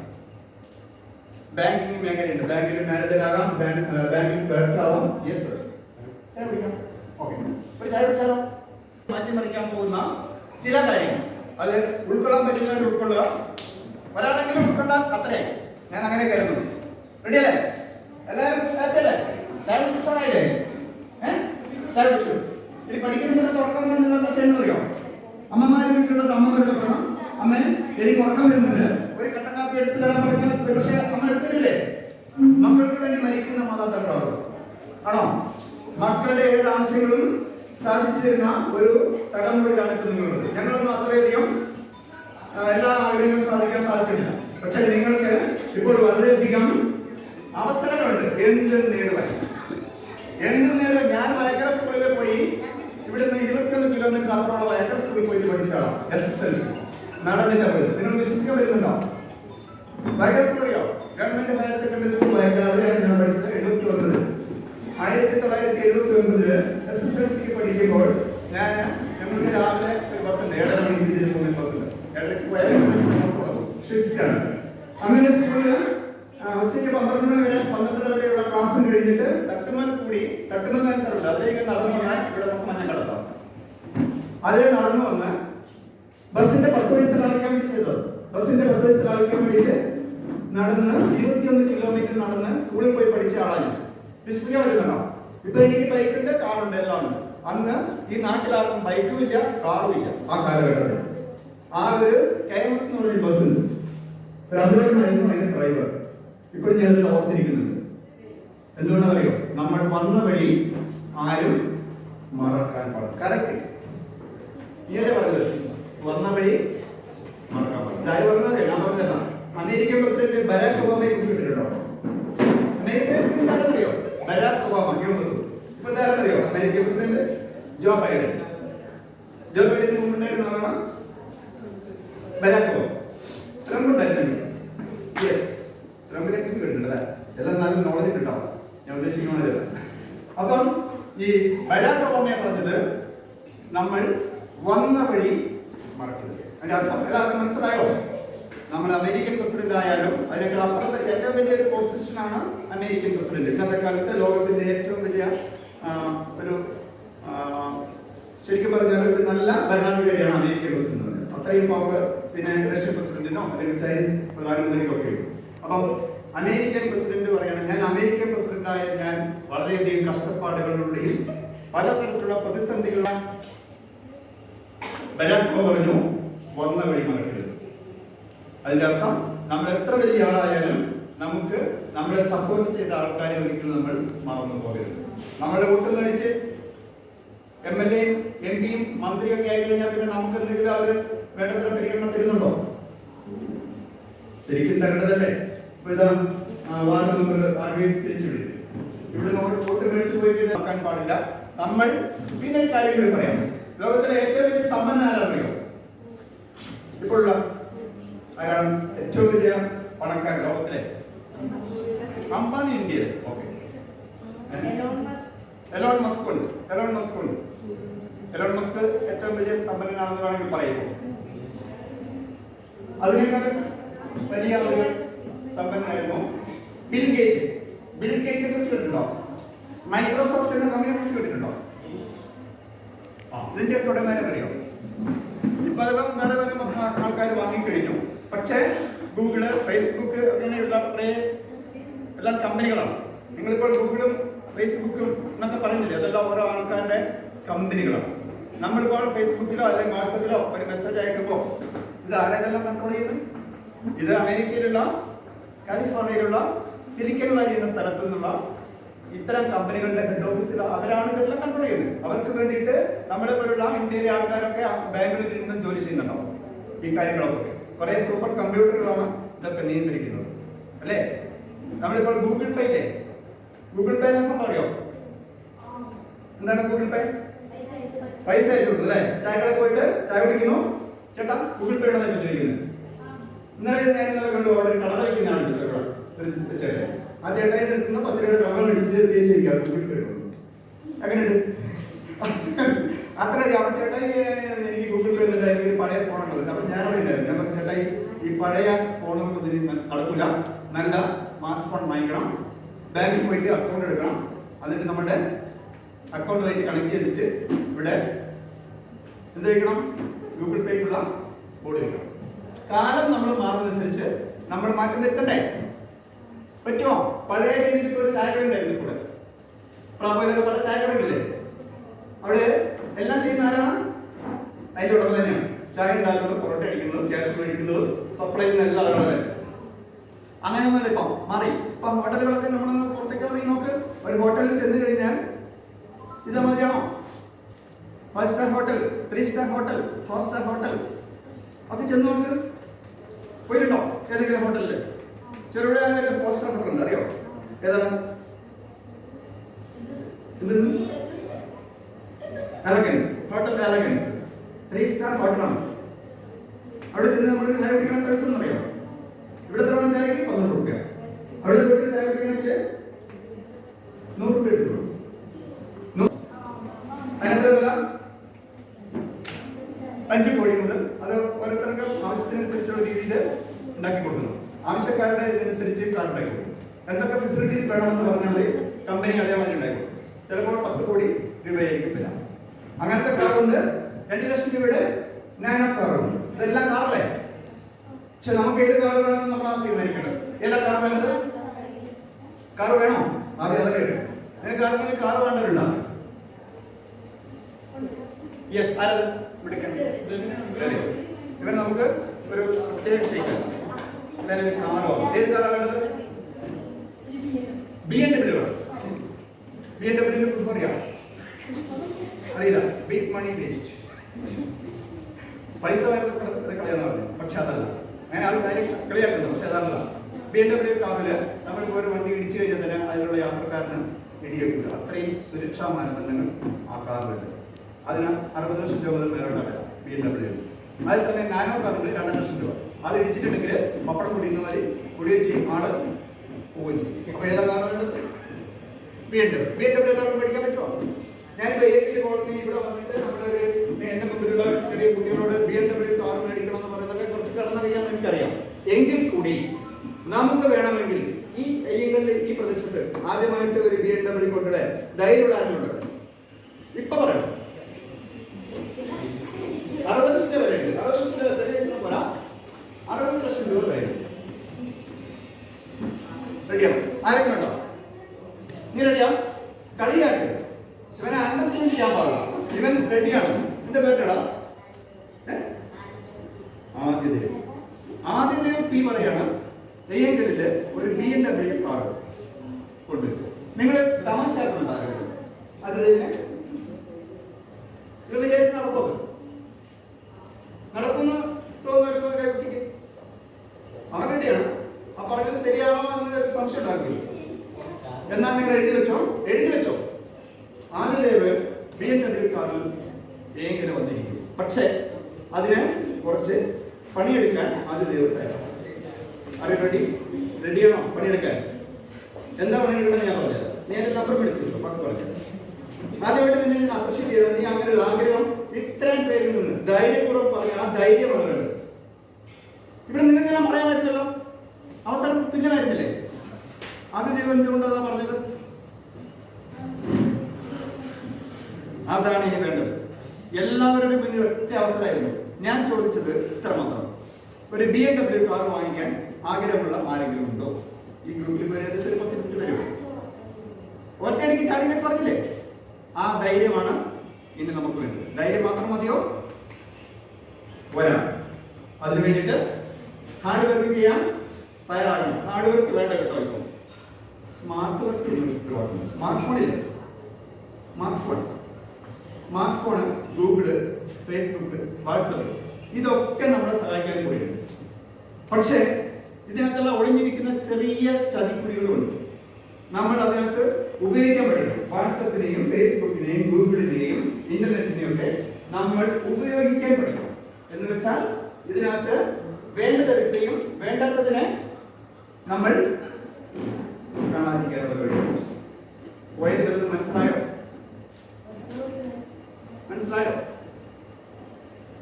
ബാങ്കിങ് മേഖലയുണ്ട്. ബാങ്കിൽ മാനേജർ ആകാം, ബാങ്കിൽ ക്ലർക്ക് ആവാം. Yes sir, okay. ഒരു ചായ കുടിച്ചാലോ? മാറ്റിമറിക്കാൻ പോകുന്ന ചില കാര്യങ്ങൾ അത് ഉൾക്കൊള്ളാൻ പറ്റുന്നവർ ഉൾക്കൊള്ളുക, ഒരാളെങ്കിലും ഉൾക്കൊള്ളാൻ അത്രേ ഞാൻ അങ്ങനെ കരുതുന്നു. റെഡി അല്ലേ? എല്ലാവരും ഹാപ്പി അല്ലേ? ചായ കുടിച്ചാലേ ചായ കുടിച്ചു. ഇനി പഠിക്കുന്ന സമയത്ത് ഉറക്കം നിങ്ങൾ എന്താ ചെയ്യുന്നറിയോ? അമ്മമാരെ വീട്ടിലുള്ള അമ്മമാരുടെ പറയണം, അമ്മ എനിക്ക് ഉറക്കം വരുന്നുണ്ട്, ഒരു കട്ടൻ കാപ്പി എടുത്തു തരാൻ പറഞ്ഞാൽ പക്ഷേ അമ്മ എടുത്തിട്ടില്ലേ? മക്കൾക്ക് വേണ്ടി മരിക്കുന്ന മാതാപിതാക്കളാണ്. ആണോ? മക്കളുടെ ഏത് ആവശ്യങ്ങളും സാധിച്ചു തരുന്ന ഒരു തലമുറയിലാണ് ഇപ്പോൾ നിങ്ങളുള്ളത്. ഞങ്ങളൊന്നും അത്രയധികം എല്ലാ ആഗ്രഹങ്ങളും സാധിക്കാൻ സാധിച്ചിട്ടില്ല. പക്ഷെ നിങ്ങൾക്ക് ഇപ്പോൾ വളരെയധികം അവസരങ്ങളുണ്ട് എന്തും നേടുവാൻ. എന്തും നേടുക. ഞാൻ വയക്കര സ്കൂളിൽ പോയി, ഇവിടുന്ന് 21 കിലോമീറ്റർ അപ്പുറമുള്ള വയക്കര സ്കൂളിൽ പോയിട്ട് പഠിച്ച ആളാണ്. SSLC നടന്നില്ല പോയത്. നിങ്ങൾ വിശ്വസിക്കാൻ പറ്റുന്നുണ്ടോ? വയക്കര സ്കൂൾ അറിയോ? Government higher secondary school Vayakkara. അവിടെയാണ് ഞാൻ പഠിച്ചത്. 1979 SSLCക്ക് പഠിക്കുമ്പോൾ ഞങ്ങൾക്ക് രാവിലെ ഒരു ബസ്സുണ്ട്, 7:30 മണിക്ക് തിരിച്ചു പോകുന്ന ബസ്സുണ്ട്. 7:30 പോയാൽ ബസ്സോടും ഷിഫ്റ്റാണ്. അങ്ങനെ സ്കൂളിൽ ഉച്ചയ്ക്ക് 12 മണി വരെ 12:30 വരെയുള്ള ക്ലാസ്സും കഴിഞ്ഞിട്ട് തട്ടുമൽ മത്സരമുണ്ട്. അതിലേക്ക് നടന്നു വന്നാൽ ഇവിടെ നമുക്ക് മഞ്ഞ കടത്താം. അതിൽ നടന്നു വന്ന് ബസ്സിന്റെ 10 പൈസ ലാഭിക്കാൻ വേണ്ടി ചെയ്തത്. ബസ്സിന്റെ 10 പൈസ ലാഭിക്കാൻ വേണ്ടിയിട്ട് നടന്ന് 21 കിലോമീറ്റർ നടന്ന് സ്കൂളിൽ പോയി പഠിച്ച ആളാണ്. വിശ്വസിക്കാൻ പറ്റുന്നുണ്ടോ? ഇപ്പൊ എനിക്ക് ബൈക്കുണ്ട്, കാറുണ്ട്, എല്ലാം ഉണ്ട്. അന്ന് ഈ നാട്ടിലാർക്കും ബൈക്കും ഇല്ല, കാറും ഇല്ല. ആ കാലഘട്ടത്തിൽ ആ ഒരു KMS എന്ന് പറഞ്ഞ ബസ് ഉണ്ട്. ഒരു അതുകൊണ്ടായിരുന്നു അതിന്റെ ഡ്രൈവർ. ഇപ്പോൾ ഞാനത് ഓർത്തിരിക്കുന്നുണ്ട്. എന്തുകൊണ്ടാണെന്നറിയോ? നമ്മൾ വന്ന വഴി ആരും മറക്കാൻ പാടില്ല. കറക്റ്റ് ഇങ്ങനെ പറഞ്ഞത്, വന്ന വഴി മറക്കാൻ പാടില്ല. ആര് പറഞ്ഞതല്ലേ? ഞാൻ പറഞ്ഞതല്ല. അമേരിക്കൻ പ്രസിഡന്റ് ബരാക് ഒബാമയെ കുറിച്ച് കേട്ടിട്ടുണ്ടോ? അമേരിക്കൻ പ്രസിഡന്റ് ആരെന്നറിയോ? Barack Obama. ഇപ്പൊ എന്താണെന്നറിയോ? American president Joe Biden. Joe ബൈഡന് മുമ്പുണ്ടായിരുന്ന ആളാണ് ബരാക് ഒബാമ. ട്രംപ് ഉണ്ടായിരുന്നു. യെസ്, ട്രംപിനെ കുറിച്ച് കേട്ടിട്ടുണ്ടല്ലേ? എല്ലാം നല്ല നോളജ് കിട്ടാം. ഞാൻ ഉദ്ദേശിക്കുന്നത്. അപ്പം ഈ ബരാക് ഒബാമയെ പറഞ്ഞത് നമ്മൾ വന്ന വഴി മറക്കരുത്. അതിന്റെ അർത്ഥം എല്ലാവർക്കും മനസ്സിലായോ? നമ്മൾ അമേരിക്കൻ പ്രസിഡന്റ് ആയാലും അതിനേക്കാൾ അപ്പുറത്തെ ഏറ്റവും വലിയൊരു പൊസിഷനാണ് അമേരിക്കൻ പ്രസിഡന്റ്. ഇന്നത്തെ കാലത്ത് ലോകത്തിന്റെ ഏറ്റവും വലിയ ഒരു ശരിക്കും പറഞ്ഞാൽ ഒരു നല്ല ഭരണാധികാരിയാണ് അമേരിക്കൻ പ്രസിഡന്റ്. അത്രയും പവർ പിന്നെ റഷ്യൻ പ്രസിഡന്റിനോ അല്ലെങ്കിൽ ചൈനീസ് പ്രധാനമന്ത്രിക്കോ ഒക്കെ ഉണ്ട്. അപ്പം അമേരിക്കൻ പ്രസിഡന്റ് പറയണം, ഞാൻ അമേരിക്കൻ പ്രസിഡന്റായ ഞാൻ വളരെയധികം കഷ്ടപ്പാടുകളുടെയും പലതരത്തിലുള്ള പ്രതിസന്ധികളും. ബരാക് ഒബാമ പറഞ്ഞു, വന്ന വഴി മറക്കരുത്. അതിന്റെ അർത്ഥം നമ്മൾ എത്ര വലിയ ആളായാലും നമുക്ക് നമ്മളെ സപ്പോർട്ട് ചെയ്ത ആൾക്കാരെ ഒരിക്കലും നമ്മൾ മറന്നു പോകരുത്. നമ്മുടെ വോട്ടും കഴിച്ച് MLA-യും MP-യും മന്ത്രിയൊക്കെ ആയി കഴിഞ്ഞാൽ പിന്നെ നമുക്ക് എന്തെങ്കിലും അവര് വേണ്ടത്ര പരിഗണന തരുന്നുണ്ടോ? ശരിക്കും തരേണ്ടതല്ലേ? ഇപ്പൊ ഇതാ വാർഡ് മെമ്പർ തിരിച്ചുവിടും. ഇവിടെ നമ്മൾ വോട്ട് കഴിച്ചു പോയി നോക്കാൻ പാടില്ല. നമ്മൾ പിന്നെ കാര്യങ്ങൾ പറയാം. ലോകത്തിലെ ഏറ്റവും വലിയ സമ്പന്ന ആരാണെന്നറിയോ? ഇപ്പോഴുള്ള ആരാണ് ഏറ്റവും വലിയ പണക്കാരൻ ലോകത്തിലെ? അംബാനി ഇന്ത്യയിൽ. ഓക്കെ, എലോൺ മസ്ക് ഉണ്ട്. എലോൺ മസ്ക് ഏറ്റവും വലിയ സമ്പന്നനാണെന്ന് വേണമെങ്കിൽ പറയുമോ? അതിനേക്കാൾ വലിയ ഒരു സമ്പന്നനായിരുന്നു ബിൽ ഗേറ്റ്. ബിൽ ഗേറ്റിനെ കുറിച്ച് കേട്ടിട്ടുണ്ടോ? മൈക്രോസോഫ്റ്റ് എന്ന കമ്പനിയെ കുറിച്ച് കേട്ടിട്ടുണ്ടോ? ഇതിന്റെ തുടങ്ങാനും അറിയോ? ഇപ്പൊ അതെല്ലാം പല ആൾക്കാർ വാങ്ങിക്കഴിഞ്ഞു. പക്ഷേ ഗൂഗിള്, ഫേസ്ബുക്ക് അങ്ങനെയുള്ള കുറേ എല്ലാം കമ്പനികളാണ്. നിങ്ങളിപ്പോൾ ഗൂഗിളും ഫേസ്ബുക്കും എന്നൊക്കെ പറയുന്നില്ലേ, അതെല്ലാം ഓരോ ആൾക്കാരുടെ കമ്പനികളാണ്. നമ്മളിപ്പോൾ ഫേസ്ബുക്കിലോ അല്ലെങ്കിൽ വാട്സപ്പിലോ ഒരു മെസ്സേജ് അയക്കുമ്പോൾ ഇത് ആരെല്ലാം കൺട്രോൾ ചെയ്യുന്നു? ഇത് അമേരിക്കയിലുള്ള കാലിഫോർണിയയിലുള്ള സിലിക്കൺ വാലി എന്ന സ്ഥലത്തു നിന്നുള്ള ഇത്തരം കമ്പനികളുടെ ഹെഡ് ഓഫീസിൽ അവരാണ് ഇതെല്ലാം കൺട്രോൾ ചെയ്യുന്നത്. അവർക്ക് വേണ്ടിയിട്ട് നമ്മളെ പോലുള്ള ഇന്ത്യയിലെ ആൾക്കാരൊക്കെ ബാംഗ്ലൂരിൽ നിന്നും ജോലി ചെയ്യുന്നുണ്ടാവും. ഈ കാര്യങ്ങളൊക്കെ കുറെ സൂപ്പർ കമ്പ്യൂട്ടറുകളാണ് ഇതൊക്കെ നിയന്ത്രിക്കുന്നത്, അല്ലേ? നമ്മളിപ്പോൾ ഗൂഗിൾ പേ ഇല്ലേ? ഗൂഗിൾ പേ എന്ന സംഭവം അറിയോ? എന്താണ് ഗൂഗിൾ പേ? പൈസ അയച്ചു കൊടുക്കും, അല്ലേ? ചായക്കടയിൽ പോയിട്ട് ചായ കുടിക്കുന്നു, ചേട്ടാ ഗൂഗിൾ പേ ഉണ്ടെന്ന് ചോദിക്കുന്നത്. ഇന്നലെ ഞാൻ കണ്ടു അവിടെ ഒരു കട വയ്ക്കുന്നതാണ് ചേട്ടൻ. ആ ചേട്ടായിട്ട് നിൽക്കുന്ന 10 രൂപയുടെ കവർ മേടിച്ചിട്ട് ചേച്ചിരിക്കാം ഗൂഗിൾ പേ കൊടുക്കും. അങ്ങനെയുണ്ട്. അത്ര അപ്പം ചേട്ടായി എനിക്ക് ഗൂഗിൾ പേ ഇല്ല, എനിക്ക് ഒരു പഴയ ഫോണുള്ളത്. അപ്പം ഞാനവിടെ ഉണ്ടായിരുന്നു. ഞാൻ പറഞ്ഞു ചേട്ടായി ഈ പഴയ ഫോണൊന്നും ഇതിന് നടക്കില്ല, നല്ല സ്മാർട്ട് ഫോൺ വാങ്ങിക്കണം, ബാങ്കിൽ പോയിട്ട് അക്കൗണ്ട് എടുക്കണം, എന്നിട്ട് നമ്മുടെ അക്കൗണ്ടുമായിട്ട് കണക്ട് ചെയ്തിട്ട് ഇവിടെ എന്ത് വയ്ക്കണം, ഗൂഗിൾ പേക്കുള്ള ബോർഡ് വയ്ക്കണം. കാലം നമ്മൾ മാറുന്നതനുസരിച്ച് നമ്മൾ മാറ്റം വരുത്തണ്ടേ? പറ്റുമോ? പഴയ രീതിയിൽ ഇപ്പോൾ ഒരു ചായക്കട ഉണ്ടായിരുന്നു കൂടെ, പ്രാബല്യത്തിൽ പല ചായക്കടകളില്ലേ, അവിടെ എല്ലാം ചെയ്യുന്ന ആരാണ്? അതിൻ്റെ ഉടമ തന്നെയാണ്. ചായ ഉണ്ടാക്കുന്നത്, പൊറോട്ട അടിക്കുന്നത്, ക്യാഷ് മേടിക്കുന്നത്, സപ്ലൈ ചെയ്യുന്ന എല്ലാ ആളുകളും. അങ്ങനെയൊന്നുമല്ല ഇപ്പം മാറി. ഇപ്പം ഹോട്ടലുകളൊക്കെ നമ്മൾ പുറത്തേക്ക് ഇറങ്ങി നോക്ക്. ഒരു ഹോട്ടലിൽ ചെന്ന് കഴിഞ്ഞാൽ ഇത് മതിയാണോ? 5 star hotel, 3 star hotel, 4 star hotel ഒക്കെ ചെന്ന് നോക്ക്. പോയിട്ടുണ്ടോ ഏതെങ്കിലും ഹോട്ടലിൽ? ചെറുവിടെ 4 സ്റ്റാർ ഹോട്ടൽ ഉണ്ട്, അറിയോ? ഏതാണ്? എലഗൻസ് ഹോട്ടൽ, എലഗൻസ് 3 സ്റ്റാർ ഹോട്ടലാണ്. അവിടെ ചെന്ന് നമ്മൾ ചായ കുടിക്കണ പൈസ എന്നറിയോ? ഇവിടെ എത്ര ചായക്ക് 12 രൂപ. അവിടെ പോയിട്ട് ചായ കുടിക്കണമെങ്കിൽ 100 രൂപ എടുത്തു. അതിനെത്ര വില? 5 കോടി മുതൽ. അത് ഓരോരുത്തർക്ക് ആവശ്യത്തിനനുസരിച്ചുള്ള രീതിയിൽ ഉണ്ടാക്കി കൊടുക്കുന്നു. ആവശ്യക്കാരുടെ ഇതിനനുസരിച്ച് കാർ ഉണ്ടാക്കി കൊടുക്കും. എന്തൊക്കെ ഫെസിലിറ്റീസ് വേണമെന്ന് പറഞ്ഞാൽ കമ്പനി അതേമാതിരി ഉണ്ടാക്കി കൊടുക്കും. ചിലപ്പോൾ 10 കോടി രൂപയായിരിക്കും വില. അങ്ങനത്തെ കാറുണ്ട്. 2 ലക്ഷം രൂപയുടെ നാനോ കാറുണ്ട്. ഇതെല്ലാം കാറല്ലേ? പക്ഷെ നമുക്ക് ഏത് കാർ വേണമെന്ന് നമ്മൾ തീരുമാനിക്കണം. ഏതാ കാർ വേണ്ടത്? കാർ വേണോ? ആദ്യം അതൊക്കെ കേട്ടു. നിങ്ങൾക്ക് കാർ വേണ്ടവരുണ്ടാവും. യെസ്, ആരത് വിളിക്കാൻ ഇവർ നമുക്ക് ഒരു പ്രത്യേക ഷെയ്ക്ക് കാറോ ഏത് കാറാണ് വേണ്ടത്? BMW വേണം. BMW പ്രിഫർ ചെയ്യാം. അറിയില്ല, ബിഗ് മണി വേസ്റ്റ്, പൈസ കളയാന്ന് പറഞ്ഞു. പക്ഷെ അതല്ല, അങ്ങനെ ആൾ കാര്യം കളിയാക്കുന്നു. പക്ഷെ അതല്ല. BMW കാറില് നമ്മളിപ്പോൾ ഒരു വണ്ടി ഇടിച്ചു കഴിഞ്ഞാൽ തന്നെ അതിലുള്ള യാത്രക്കാരന് ഇടിയേക്കില്ല. അത്രയും സുരക്ഷാ മാനദണ്ഡങ്ങൾ ആ കാറിലുണ്ട്. അതിന് 60 ലക്ഷം രൂപ മുതൽ മേലോട്ടാണ് BMW. അതേസമയം നാനോ കാറുണ്ട് 2 ലക്ഷം രൂപ. അത് ഇടിച്ചിട്ടുണ്ടെങ്കിൽ പപ്പടം കുടിയുന്ന മാതിരി കുടിയും ചെയ്യും, ആള് പോവുകയും ചെയ്യും. അപ്പൊ ഏതാ കാർ വേണ്ടത്? BMW കാർ മേടിക്കാൻ പറ്റുമോ? ഞാനിപ്പോ ഏതെങ്കിലും കോളനി ഇവിടെ വന്നിട്ട് നമ്മളൊരു എന്റെ മുമ്പിലുള്ള ചെറിയ കുട്ടികളോട് BMW കാർ മേടിക്കണം എന്ന് പറയുന്നത് കുറച്ച് കടന്നറിയാന്ന് എനിക്കറിയാം. എങ്കിൽ കൂടി നമുക്ക് വേണമെങ്കിൽ ഈ ഈ പ്രദേശത്ത് ആദ്യമായിട്ട് ഒരു BMW കൊണ്ടുവരാൻ ധൈര്യമുള്ള ആരുണ്ട്? ഇപ്പൊ പറയണം. 60 ലക്ഷം രൂപ വരെയുണ്ട്. 60 ലക്ഷം രൂപ ചെറിയ പോരാ, 60 ലക്ഷം രൂപ വരെയുണ്ട്. റെഡിയാണോ? ആരെങ്കിലും ഉണ്ടോ? നീ റെഡിയാ? കളിയാക്ക്. ഇവനെ അണ്ടർസ്റ്റാൻഡ് ചെയ്യാൻ പാടില്ല. ഇവൻ റെഡിയാണ്. എന്റെ പേരെടാ ആദ്യദേവ് പി പറയാണ് നെയ്യങ്കലില് ഒരു BMW കാർ കൊണ്ടുവച്ചു. നിങ്ങൾ തമാശാക്കുന്നുണ്ടാകരുത്. അത് തന്നെ ഇത് വിചാരിച്ച് നടക്കുമോ? നടക്കുന്ന തോന്നുന്നു കുട്ടിക്ക് അവൻ റെഡിയാണ്. ആ പറഞ്ഞത് ശരിയാണോ എന്ന് സംശയം ഉണ്ടാക്കില്ല. എന്നാൽ നിങ്ങൾ എഴുതി വെച്ചോ. ആദ്യദേവ് BMW കാറിൽ എങ്ങനെ വന്നിരിക്കും. പക്ഷെ അതിന് കുറച്ച് പണിയെടുക്കാൻ ആദ്യദേവ് തയ്യാറാണ്. അത് റെഡിയാണോ പണിയെടുക്കാൻ? എന്താ പണിയെടുക്കണം ഞാൻ പറഞ്ഞത്. നീ എന്റെ നമ്പർ പിടിച്ചിട്ടോ, പത്ത് പറഞ്ഞത്. ആദ്യമായിട്ട് നിന്നെ ഞാൻ അപ്രീഷിയേറ്റ് ചെയ്തത് നീ അങ്ങനെ ഒരു ആഗ്രഹം ഇത്രയും പേരിൽ നിന്ന് ധൈര്യപൂർവ്വം പറഞ്ഞ ആ ധൈര്യമാണ് വേണ്ടത്. ഇവിടെ നിങ്ങൾക്കെല്ലാം പറയാമായിരുന്നല്ലോ, അവസരം തുല്യമായിരുന്നില്ലേ? ആദ്യദേവ് എന്തുകൊണ്ടാണ് പറഞ്ഞത്? അതാണ് ഇനി വേണ്ടത്. എല്ലാവരുടെയും മുന്നിൽ ഒറ്റ അവസരമായിരുന്നു. ഞാൻ ചോദിച്ചത് ഇത്ര മാത്രം. ഒരു BMW കാർ വാങ്ങിക്കാൻ ആഗ്രഹമുള്ള ആരെങ്കിലും ഉണ്ടോ? ഈ ഗ്രൂപ്പിൽ പേര് ഏകദേശം 10 പേര് ഒറ്റയടിക്ക് ചാടിക്കാൻ പറഞ്ഞില്ലേ? ആ ധൈര്യമാണ് ഇനി നമുക്ക് വേണ്ടത്. ധൈര്യം മാത്രം മതിയോ? പോരാ. അതിനു വേണ്ടിയിട്ട് ഹാർഡ് വർക്ക് ചെയ്യാൻ തയ്യാറാകണം. ഹാർഡ് വർക്ക് വേണ്ട കേട്ടോ. ഇപ്പോൾ സ്മാർട്ട് വർക്ക് സ്മാർട്ട് ഫോണില്ലേ? Smart phone Google, Facebook, WhatsApp ഇതൊക്കെ നമ്മളെ സഹായിക്കാൻ കൂടിയുണ്ട്. പക്ഷേ ഇതിനകത്തെല്ലാം ഒളിഞ്ഞിരിക്കുന്ന ചെറിയ ചതിക്കുഴികളുണ്ട്. നമ്മൾ അതിനകത്ത് ഉപയോഗിക്കാൻ പഠിക്കണം. വാട്സപ്പിനെയും ഫേസ്ബുക്കിനെയും ഗൂഗിളിനെയും ഇന്റർനെറ്റിനെയും ഒക്കെ നമ്മൾ ഉപയോഗിക്കാൻ പഠിക്കണം. എന്ന് വെച്ചാൽ ഇതിനകത്ത് വേണ്ടതെടുക്കുകയും വേണ്ടാത്തതിനെ നമ്മൾ പോയത് വലുത് മനസ്സിലായോ? മനസ്സിലായോ?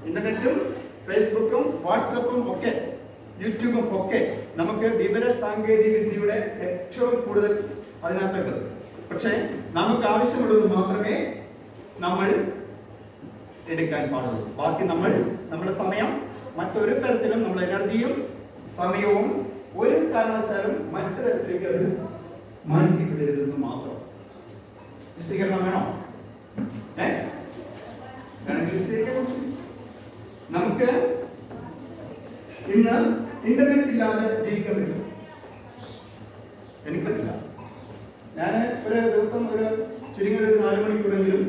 ഇന്റർനെറ്റും ഫേസ്ബുക്കും വാട്സപ്പും ഒക്കെ യൂട്യൂബും ഒക്കെ നമുക്ക് വിവര സാങ്കേതിക വിദ്യയുടെ ഏറ്റവും കൂടുതൽ അതിനകത്തുള്ളത്. പക്ഷേ നമുക്ക് ആവശ്യമുള്ളത് മാത്രമേ നമ്മൾ എടുക്കാൻ പാടുള്ളൂ. ബാക്കി നമ്മുടെ സമയം മറ്റൊരു തരത്തിലും നമ്മുടെ എനർജിയും സമയവും ഒരു കാരണവശാലും മറ്റു തരത്തിലേക്ക് അത് മാറ്റിവിടരുതെന്ന് മാത്രം. വിശദീകരണം വേണോ? വേണമെങ്കിൽ വിശദീകരിക്കാൻ. നമുക്ക് ഇന്ന് ഇന്റർനെറ്റ് ഇല്ലാതെ ജീവിക്കാൻ പറ്റും. എനിക്ക് പറ്റില്ല. ഞാൻ ഒരു ദിവസം ചുരുങ്ങിയ 4 മണിക്കൂറെങ്കിലും,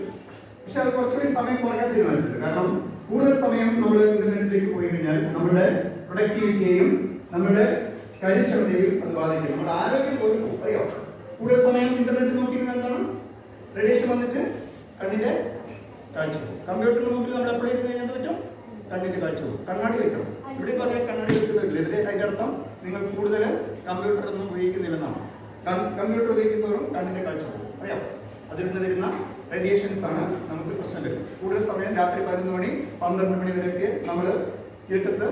പക്ഷെ അത് കുറച്ചുകൂടി സമയം കുറയ്ക്കാൻ തീരുമാനിച്ചത്. കാരണം കൂടുതൽ സമയം നമ്മൾ ഇന്റർനെറ്റിലേക്ക് പോയി കഴിഞ്ഞാൽ നമ്മുടെ പ്രൊഡക്ടിവിറ്റിയെയും നമ്മുടെ കാര്യക്ഷമതയെയും അത് ബാധിക്കും. നമ്മുടെ ആരോഗ്യം പോലും അറിയോ. കൂടുതൽ സമയം ഇന്റർനെറ്റ് നോക്കിയിരുന്ന എന്താണ്? റേഡിയേഷൻ വന്നിട്ട് കണ്ണിന്റെ കാഴ്ച പോകും. കമ്പ്യൂട്ടറിന് മുമ്പിൽ നമ്മൾ എപ്പോഴും ഇരുന്ന് കഴിഞ്ഞാൽ പറ്റും, കണ്ണിന്റെ കാഴ്ച പോകും. കണ്ണാടി വെക്കണം. ഇവിടെ പറയാൻ കണ്ണാടി വെക്കുന്നില്ല. ഇതിലെ അതിന്റെ അർത്ഥം നിങ്ങൾ കൂടുതൽ കമ്പ്യൂട്ടർ ഒന്നും ഉപയോഗിക്കുന്നില്ലെന്നാണ്. കമ്പ്യൂട്ടർ ഉപയോഗിക്കുന്നവരും കണ്ണിന്റെ കാഴ്ച പോകും. അറിയാം. അതിൽ നിന്ന് വരുന്ന റേഡിയേഷൻസ് ആണ് നമുക്ക് പ്രശ്നം വരും. കൂടുതൽ സമയം രാത്രി 11 മണി 12 മണി വരെയൊക്കെ നമ്മൾ ഇരുട്ടത്ത്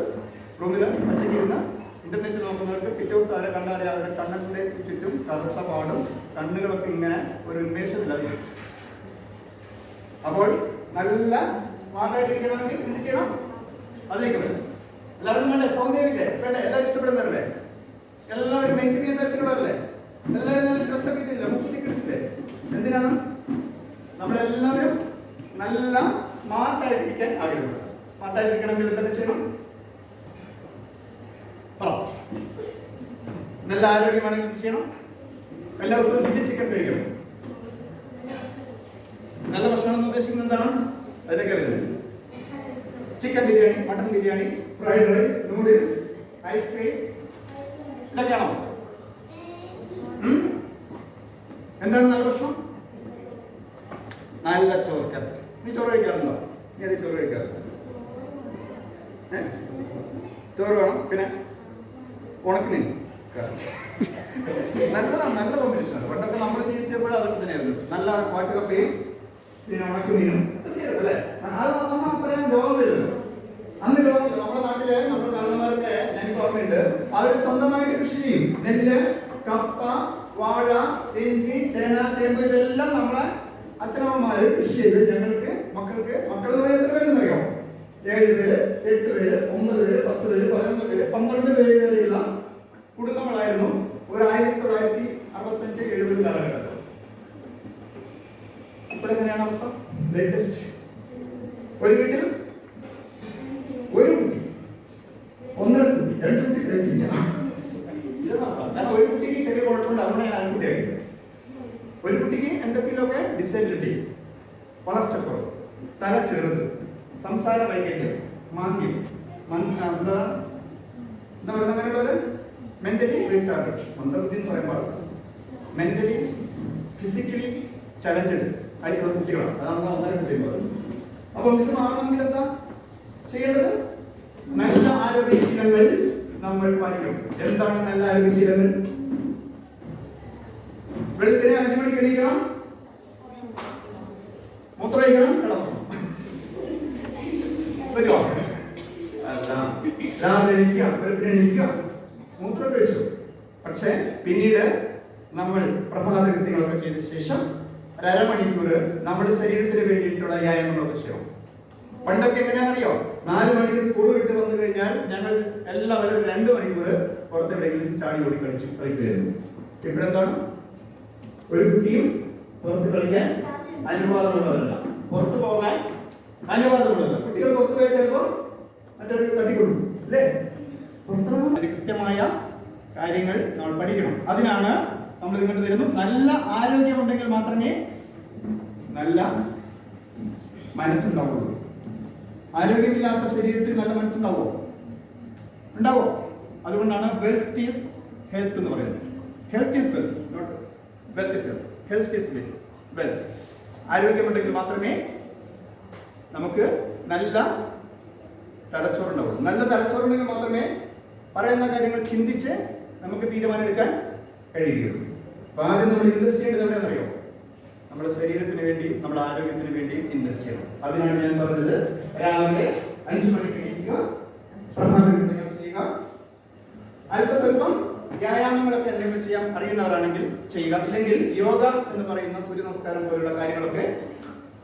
റൂമിൽ ഒറ്റയ്ക്കിരുന്ന് ഇന്റർനെറ്റ് നോക്കുന്നവർക്ക് പിറ്റേ ദിവസം ആരെ കണ്ടാലേ അവരുടെ കണ്ണത്തിന്റെ ചുറ്റും കറുത്ത പാടും കണ്ണുകളൊക്കെ ഇങ്ങനെ ഒരു ഉന്മേഷമില്ലാതെ. അപ്പോൾ നല്ല സ്മാർട്ടായിട്ടിരിക്കണമെങ്കിൽ എന്ത് ചെയ്യണം? അതിലേക്ക് വരും. എല്ലാവരും വേണ്ടേ? സൗന്ദര്യമില്ലേ? വേണ്ടേ? എല്ലാവരും ഇഷ്ടപ്പെടുന്നവരല്ലേ? എല്ലാവരും മേക്കപ്പ് ചെയ്യാൻ താല്പര്യമുള്ളവരല്ലേ? എല്ലാവരും നല്ല ഡ്രസ്സൊക്കെ ചെയ്തില്ല, മുപ്പത്തി കിട്ടില്ലേ? എന്തിനാണ്? നമ്മളെല്ലാവരും നല്ല സ്മാർട്ടായിട്ടിരിക്കാൻ ആഗ്രഹമുണ്ട്. സ്മാർട്ടായിട്ടിരിക്കണമെങ്കിൽ എന്തൊക്കെ ചെയ്യണം? നല്ല ആരോഗ്യമാണെങ്കിൽ എന്ത് ചെയ്യണം? എല്ലാ ദിവസവും ചിക്കൻ കഴിക്കണം. നല്ല ഭക്ഷണം എന്ന് ഉദ്ദേശിക്കുന്നത് എന്താണ്? അതിലൊക്കെ വരുന്നത് chicken biryani, mutton biryani, fried rice, noodles, ice cream, ഇതൊക്കെയാണോ? എന്താണ് നല്ല ഭക്ഷണം? നല്ല ചോറ്. കറക്റ്റ്. നീ ചോറ് കഴിക്കാറുണ്ടോ? നീ അത് ചോറ് കഴിക്കാറുണ്ട്? ചോറ് വേണം. പിന്നെ ഉണക്കുമീൻ. നല്ലതാണ്, നല്ല കോമ്പിനേഷനാണ്. പണ്ടൊക്കെ നമ്മൾ ജീവിച്ചപ്പോൾ അതൊക്കെ തന്നെയായിരുന്നു. നല്ല വാട്ടുകപ്പയും പിന്നെ ഉണക്കുമീനും അല്ലേ? അതൊന്നും പറയാൻ രോഗം വരുന്നത് അന്ന് രോഗം. നമ്മുടെ നാട്ടിലെ നമ്മുടെ കാരണന്മാരൊക്കെ എനിക്ക് ഓർമ്മയുണ്ട്, അവർ സ്വന്തമായിട്ട് കൃഷി ചെയ്യും. നെല്ല്, കപ്പ, വാഴ, ഇഞ്ചി, ചേന, ചേമ്പ്, ഇതെല്ലാം നമ്മളെ അച്ഛനമ്മമാര് കൃഷി ചെയ്ത് ഞങ്ങൾക്ക് മക്കൾ എന്ന് പറയാൻ എത്ര പേരെന്നറിയോ? 7 പേര്, 8 പേര്, 9 പേര്, 10 പേര്, 11 പേര്, 12 പേര് വരെയുള്ള കുടുംബങ്ങളായിരുന്നു ഒരു 1965-70 കാലഘട്ടത്തിൽ. ഇപ്പോഴെങ്ങനെയാണ് അവസ്ഥ? ലേറ്റസ്റ്റ് ഒരു വീട്ടിൽ ഒരു കുട്ടി, 1.5 കുട്ടി, 2 കുട്ടി കഴിച്ചില്ല. കാരണം ഒരു കുട്ടിക്ക് ചെറിയ കുഴപ്പമുണ്ട്. അതുകൊണ്ട് ഞാൻ ആൺകുട്ടിയാക്കിയത്. ഒരു കുട്ടിക്ക് എന്തൊക്കെയൊക്കെ ഡിസബിലിറ്റി, വളർച്ചക്കുറവ്, തല ചെറുത്, സംസാര വൈകല്യം, മാന്ദ്യം, എന്താ പറയുക, അങ്ങനെയുള്ളവര് മെന്റലി റിട്ടാർഡഡ്, മന്ദബുദ്ധി എന്ന് പറയാൻ പാടില്ല, മെന്റലി ഫിസിക്കലി ചലഞ്ചഡ് ആയിട്ടുള്ള കുട്ടികളാണ്. അതാണ് ഒന്നര കുട്ടികൾ. അപ്പം ഇത് മാറണമെങ്കിൽ എന്താ ചെയ്യേണ്ടത്? നല്ല ആരോഗ്യശീലങ്ങൾ നമ്മൾ പാലിക്കണം. എന്താണ് നല്ല ആരോഗ്യശീലങ്ങൾ? വെളുപ്പിനെ 5 മണിക്ക് എണീക്കണം, മൂത്രമൊഴിക്കണം, കിടക്കണം. പറ്റുമോ? രാവിലെ എണീക്കുക, വെളുപ്പിനെ എണീക്കുക, മൂത്രം കഴിച്ചു. പക്ഷെ പിന്നീട് നമ്മൾ പ്രഭാത കൃത്യങ്ങളൊക്കെ ചെയ്ത ശേഷം 1/2 മണിക്കൂർ നമ്മുടെ ശരീരത്തിന് വേണ്ടിയിട്ടുള്ള വ്യായാമങ്ങളൊക്കെ ചെയ്യണം. പണ്ടൊക്കെ എങ്ങനെയാണെന്നറിയോ? 4 മണിക്ക് സ്കൂൾ വിട്ട് വന്നു കഴിഞ്ഞാൽ ഞങ്ങൾ എല്ലാവരും 2 മണിക്കൂർ പുറത്തെവിടെയെങ്കിലും ചാടി ഓടി കളിക്കുകയായിരുന്നു. ഇപ്പോഴെന്താണ്? ഒരു കുട്ടിയും പുറത്ത് കളിക്കാൻ അനുവാദമുള്ളതല്ല, പുറത്തു പോകാൻ അനുവാദമുള്ളതല്ല. കുട്ടികൾ പുറത്തു പോയാൽ ചിലപ്പോൾ മറ്റൊരു തട്ടിക്കൊടുക്കും അല്ലേ? കൃത്യമായ കാര്യങ്ങൾ നമ്മൾ പഠിക്കണം. അതിനാണ് നമ്മൾ ഇങ്ങോട്ട് വരുന്നത്. നല്ല ആരോഗ്യമുണ്ടെങ്കിൽ മാത്രമേ നല്ല മനസ്സുണ്ടാവുള്ളൂ. ആരോഗ്യമില്ലാത്ത ശരീരത്തിൽ നല്ല മനസ്സുണ്ടാവോ? ഉണ്ടാവോ? അതുകൊണ്ടാണ് വെൽത്ത് ഈസ് ഹെൽത്ത് എന്ന് പറയുന്നത്. Health is wealth, not wealth is health. Health is wealth. ആരോഗ്യമുണ്ടെങ്കിൽ മാത്രമേ നമുക്ക് നല്ല തലച്ചോറുണ്ടാവുള്ളൂ. നല്ല തലച്ചോറുണ്ടെങ്കിൽ മാത്രമേ പറയുന്ന കാര്യങ്ങൾ ചിന്തിച്ച് നമുക്ക് തീരുമാനം എടുക്കാൻ കഴിയുകയുള്ളൂ. അപ്പൊ ആദ്യം നമ്മൾ ഇൻവെസ്റ്റ് ചെയ്യേണ്ടത് എവിടെയാണെന്നറിയോ? നമ്മുടെ ശരീരത്തിന് വേണ്ടി, നമ്മുടെ ആരോഗ്യത്തിന് വേണ്ടി ഇൻവെസ്റ്റ് ചെയ്യണം. അതിനാണ് ഞാൻ പറഞ്ഞത് രാവിലെ 5 മണിക്ക് എണീക്കുക, പ്രഭാതകൃത്യങ്ങൾ ചെയ്യുക, അല്പസ്വല്പം വ്യായാമങ്ങളൊക്കെ എന്തെങ്കിലും ചെയ്യാൻ അറിയുന്നവരാണെങ്കിൽ ചെയ്യുക. ഇല്ലെങ്കിൽ യോഗ എന്ന് പറയുന്ന സൂര്യ നമസ്കാരം പോലുള്ള കാര്യങ്ങളൊക്കെ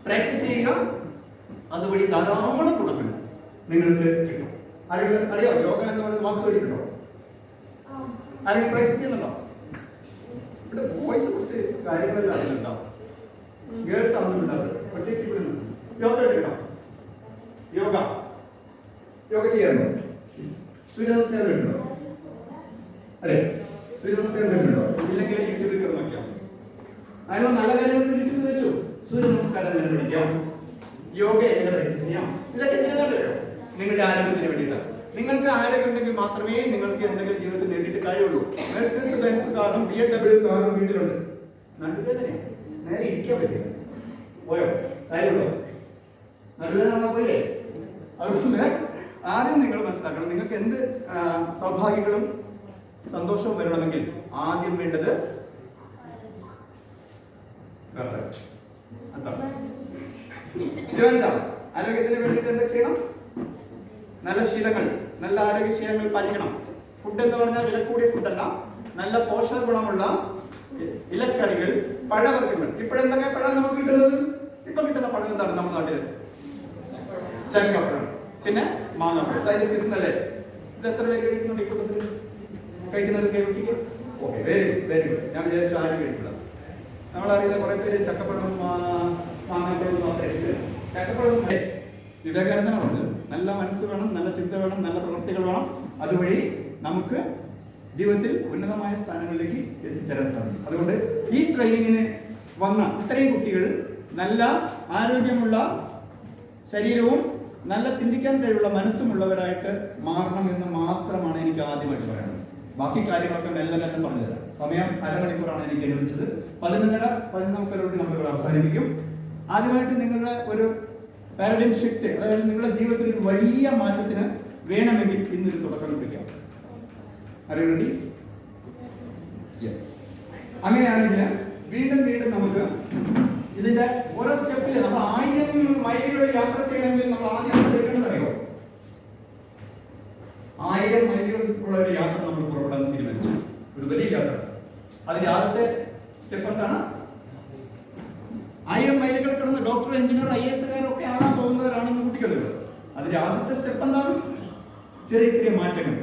പ്രാക്ടീസ് ചെയ്യുക. അതുവഴി ധാരാളം ഗുണങ്ങൾ നിങ്ങൾക്ക് കിട്ടും. അറിയോ യോഗ എന്ന് പറയുന്നത് വാക്ക് കേട്ടിട്ടുണ്ടോ? ആരെങ്കിലും പ്രാക്ടീസ് ചെയ്യുന്നുണ്ടോ? ഇവിടെ വോയിസ് കുറിച്ച് കാര്യങ്ങളെല്ലാം അറിയുന്നുണ്ടാവും. ഗേൾസ് ആവുന്നുണ്ടാവും, പ്രത്യേകിച്ച് ഇവിടെ യോഗ എടുക്കണം. യോഗ ചെയ്യാറുണ്ടോ? സൂര്യ നമസ്കാരം കേട്ടിട്ടുണ്ടോ? അല്ലേ, സൂര്യ നമസ്കാരം കേട്ടിട്ടുണ്ടോ? ഇല്ലെങ്കിൽ യൂട്യൂബിൽ കയറി നോക്കിയാൽ അതിനുള്ള നല്ല കാര്യങ്ങൾ യൂട്യൂബിൽ വെച്ചു. സൂര്യ നമസ്കാരം എങ്ങനെ പഠിക്കാം, യോഗ എങ്ങനെ പ്രാക്ടീസ് ചെയ്യാം, ഇതൊക്കെ എന്തിനാണ്? നിങ്ങളുടെ ആരോഗ്യത്തിന് വേണ്ടിയിട്ടാണ്. നിങ്ങൾക്ക് ആരോഗ്യം ഉണ്ടെങ്കിൽ മാത്രമേ നിങ്ങൾക്ക് എന്തെങ്കിലും ജീവിതത്തിൽ നേടിയിട്ട് കാര്യമുള്ളൂ. മെഴ്സിഡസ് ബെൻസ് കാറും BMW കാറും വീട്ടിലുണ്ട്, നടുവേദനയാണ്, നേരെ ഇരിക്കാൻ പറ്റില്ല. പോയോ? കാര്യമുണ്ടോ? നടുവേദന പോയില്ലേ? അതുകൊണ്ട് ആദ്യം നിങ്ങൾ മനസ്സിലാക്കണം, നിങ്ങൾക്ക് എന്ത് സൗഭാഗ്യങ്ങളും സന്തോഷവും വരണമെങ്കിൽ ആദ്യം വേണ്ടത് ആരോഗ്യത്തിന് വേണ്ടിയിട്ട് എന്താ ചെയ്യണം? നല്ല ശീലങ്ങൾ, നല്ല ആരോഗ്യശീലങ്ങൾ പാലിക്കണം. ഫുഡ് എന്ന് പറഞ്ഞാൽ വില കൂടിയ ഫുഡല്ല, നല്ല പോഷക ഗുണമുള്ള ഇലക്കറികൾ, പഴവർഗ്ഗങ്ങൾ. ഇപ്പോഴെന്തൊക്കെ പഴം നമുക്ക് കിട്ടുന്നത്? ഇപ്പൊ കിട്ടുന്ന പഴം എന്താണ് നമ്മുടെ നാട്ടില്? ചക്കപ്പഴം, പിന്നെ മാങ്ങപ്പഴം. അതിന്റെ സീസൺ അല്ലേ? ഇത് എത്ര പേര് കഴിക്കുന്നുണ്ട് ഈ കൂട്ടത്തിൽ? കഴിക്കുന്നത് കൈ വെക്കുക. Okay, very good, very good. ഞാൻ വിചാരിച്ചു ആരും കഴിക്കില്ല. നമ്മളറിയുന്ന കുറെ പേര് ചക്കപ്പഴം, മാങ്ങപ്പഴം മാത്രമേ. ചക്കപ്പഴം വിവേകാനന്ദനാണ് പറഞ്ഞത്, നല്ല മനസ്സ് വേണം, നല്ല ചിന്ത വേണം, നല്ല പ്രവൃത്തികൾ വേണം. അതുവഴി നമുക്ക് ജീവിതത്തിൽ ഉന്നതമായ സ്ഥാനങ്ങളിലേക്ക് എത്തിച്ചേരാൻ സാധിക്കും. അതുകൊണ്ട് ഈ ട്രെയിനിങ്ങിന് വന്ന ഇത്രയും കുട്ടികൾ നല്ല ആരോഗ്യമുള്ള ശരീരവും നല്ല ചിന്തിക്കാൻ കഴിവുള്ള മനസ്സുമുള്ളവരായിട്ട് മാറണമെന്ന് മാത്രമാണ് എനിക്ക് ആദ്യമായിട്ട് പറയുന്നത്. ബാക്കി കാര്യങ്ങളൊക്കെ മെല്ലെ പറഞ്ഞു തരാം. സമയം അരമണിക്കൂറാണ് എനിക്ക് അനുവദിച്ചത്. 11:30 നമ്മൾ അവസാനിപ്പിക്കും. ആദ്യമായിട്ട് നിങ്ങളുടെ ഒരു പാരഡൈം ഷിഫ്റ്റ്, അതായത് നിങ്ങളുടെ ജീവിതത്തിൽ ഒരു വലിയ മാറ്റത്തിന് വേണമെങ്കിൽ ഇന്നൊരു തുടക്കം കുറിക്കാം. അറിയാം? യെസ്. അങ്ങനെയാണെങ്കിൽ വീണ്ടും വീണ്ടും നമുക്ക് ഇതിന്റെ ഓരോ സ്റ്റെപ്പിൽ നമ്മൾ 1000 മൈലുകൾ യാത്ര ചെയ്യണമെങ്കിൽ നമ്മൾ ആദ്യം എടുക്കേണ്ടത് അറിയോ? 1000 മൈലുകൾ ഉള്ള ഒരു യാത്ര നമ്മൾ പുറപ്പെടാൻ തീരുമാനിച്ചു, ഒരു വലിയ യാത്ര. അതിന്റെ ആദ്യത്തെ സ്റ്റെപ്പ് എന്താണ്? 1000 മൈലുകൾ കിടന്ന് ഡോക്ടർ, എഞ്ചിനീയർ, IAS ഒക്കെ ആകാൻ പോകുന്നവരാണെന്ന് കൂട്ടിക്കരുത്. അതിന്റെ ആദ്യത്തെ സ്റ്റെപ്പ് എന്താണ്? ചെറിയ ചെറിയ മാറ്റങ്ങൾ.